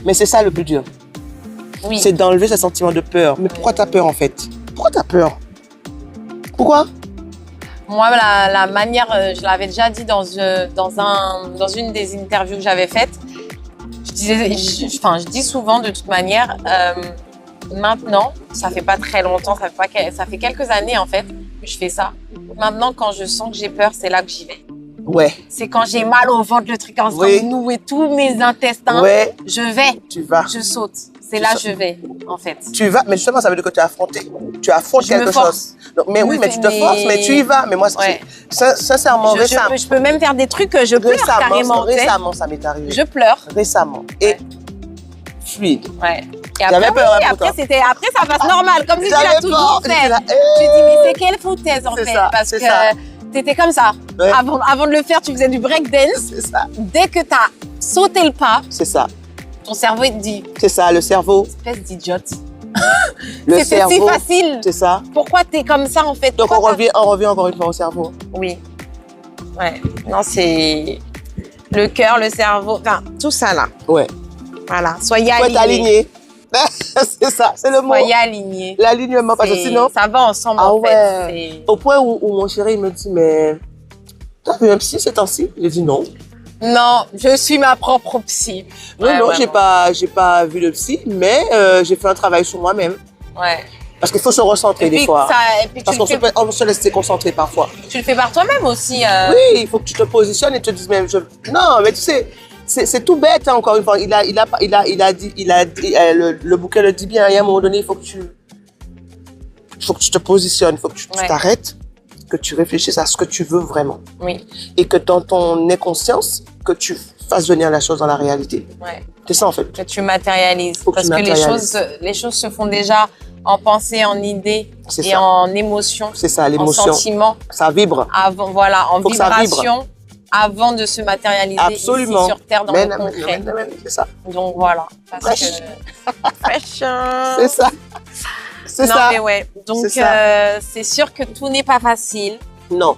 Mais c'est ça le plus dur. Oui. C'est d'enlever ce sentiment de peur. Mais pourquoi tu as peur en fait? Pourquoi tu as peur? Pourquoi? Moi, la manière, je l'avais déjà dit dans une des interviews que j'avais faites, je dis souvent de toute manière, maintenant, ça fait pas très longtemps, ça fait quelques années en fait que je fais ça. Maintenant, quand je sens que j'ai peur, c'est là que j'y vais. Ouais. C'est quand j'ai mal au ventre, le truc en train de nouer tous mes intestins, je vais, tu vas. Je saute. C'est là que je vais, en fait. Tu vas, mais justement, ça veut dire que tu as affronté. Tu affrontes quelque chose. Donc, mais oui, mais tu te forces, mais tu y vas. Mais moi, sincèrement, récemment. Je peux même faire des trucs que je pleure carrément. Récemment, ça m'est arrivé. Je pleure. Récemment. Et fluide. Ouais. Et après, après, ça passe normal, comme si tu l'as toujours fait. Tu dis, mais c'est quelle foutaise, en fait. Parce que t'étais comme ça. Ouais. Avant de le faire, tu faisais du breakdance. C'est ça. Dès que t'as sauté le pas. C'est ça. Ton cerveau, il te dit. C'est ça, le cerveau. Espèce d'idiote. C'était si facile. C'est ça. Pourquoi t'es comme ça, en fait? Donc, on revient encore une fois au cerveau. Oui. Ouais. Non, c'est le cœur, le cerveau, enfin, tout ça, là. Ouais. Voilà. Soyez alignés. Faut être aligné. C'est ça, c'est le mot. Soyez alignés. L'alignement, parce que sinon. Ça va ensemble, en fait. Au point où mon chéri, il me dit, mais. T'as vu un psy ces temps-ci? J'ai dit non. Non, je suis ma propre psy. Non, j'ai pas vu le psy, mais j'ai fait un travail sur moi-même. Ouais. Parce qu'il faut se recentrer des fois. Parce qu'on se laisse se concentrer parfois. Tu le fais par toi-même aussi. Oui, il faut que tu te positionnes et te dises même. Non, mais tu sais, c'est tout bête, hein, encore une fois. Il a dit, le bouquin le dit bien. Il y a un moment donné, il faut que tu te positionnes, il faut que tu t'arrêtes, que tu réfléchisses à ce que tu veux vraiment. Oui. Et que dans ton inconscience, que tu fasses venir la chose dans la réalité. Ouais. C'est ça en fait. Que tu matérialises. Parce que les choses se font déjà en pensée, en idée et en émotion. C'est ça, l'émotion. En sentiment. Ça vibre. Avant, voilà, en vibration. Avant de se matérialiser ici sur Terre dans le concret. C'est ça. Donc voilà. Fresh. C'est ça. C'est ça. Mais ouais. Donc c'est sûr que tout n'est pas facile. Non.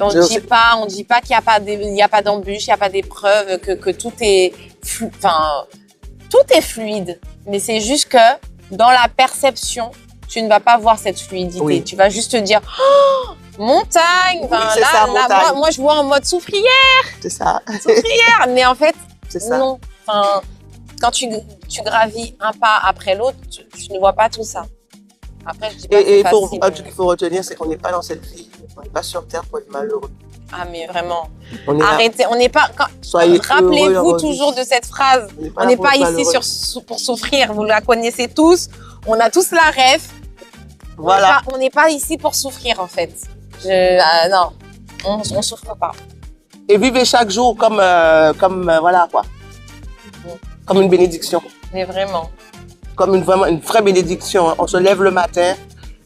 On ne dit pas qu'il n'y a pas d'embûche, il n'y a pas d'épreuve, que tout est tout est fluide. Mais c'est juste que dans la perception, tu ne vas pas voir cette fluidité. Oui. Tu vas juste te dire oh, montagne. Montagne. Moi, je vois en mode soufrière. C'est ça. Soufrière. Mais en fait, non. Enfin, quand tu gravis un pas après l'autre, tu ne vois pas tout ça. Après, je dis pas un truc qu'il faut retenir, c'est qu'on n'est pas dans cette vie. On n'est pas sur Terre pour être malheureux. Ah, mais vraiment. Arrêtez. On n'est pas. Rappelez-vous toujours de cette phrase. On n'est pas ici pour souffrir. Vous la connaissez tous. On a tous la rêve. Voilà. On n'est pas ici pour souffrir, en fait. Non, on ne souffre pas. Et vivez chaque jour comme voilà quoi. Comme une bénédiction. Mais vraiment. Comme une vraie bénédiction. On se lève le matin,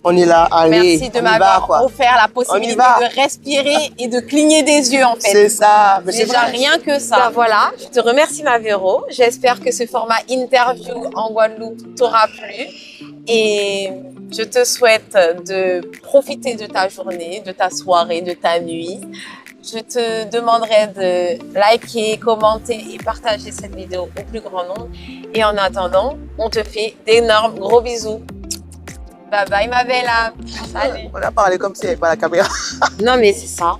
on est là, allez. Merci de m'avoir offert la possibilité de respirer et de cligner des yeux, en fait. C'est ça. Mais déjà rien que ça. Ben voilà, je te remercie, ma Véro. J'espère que ce format interview en Guadeloupe t'aura plu. Et je te souhaite de profiter de ta journée, de ta soirée, de ta nuit. Je te demanderai de liker, commenter et partager cette vidéo au plus grand nombre. Et en attendant, on te fait d'énormes gros bisous. Bye bye ma belle âme. Salut. On a parlé comme si il n'y avait pas la caméra. Non mais c'est ça.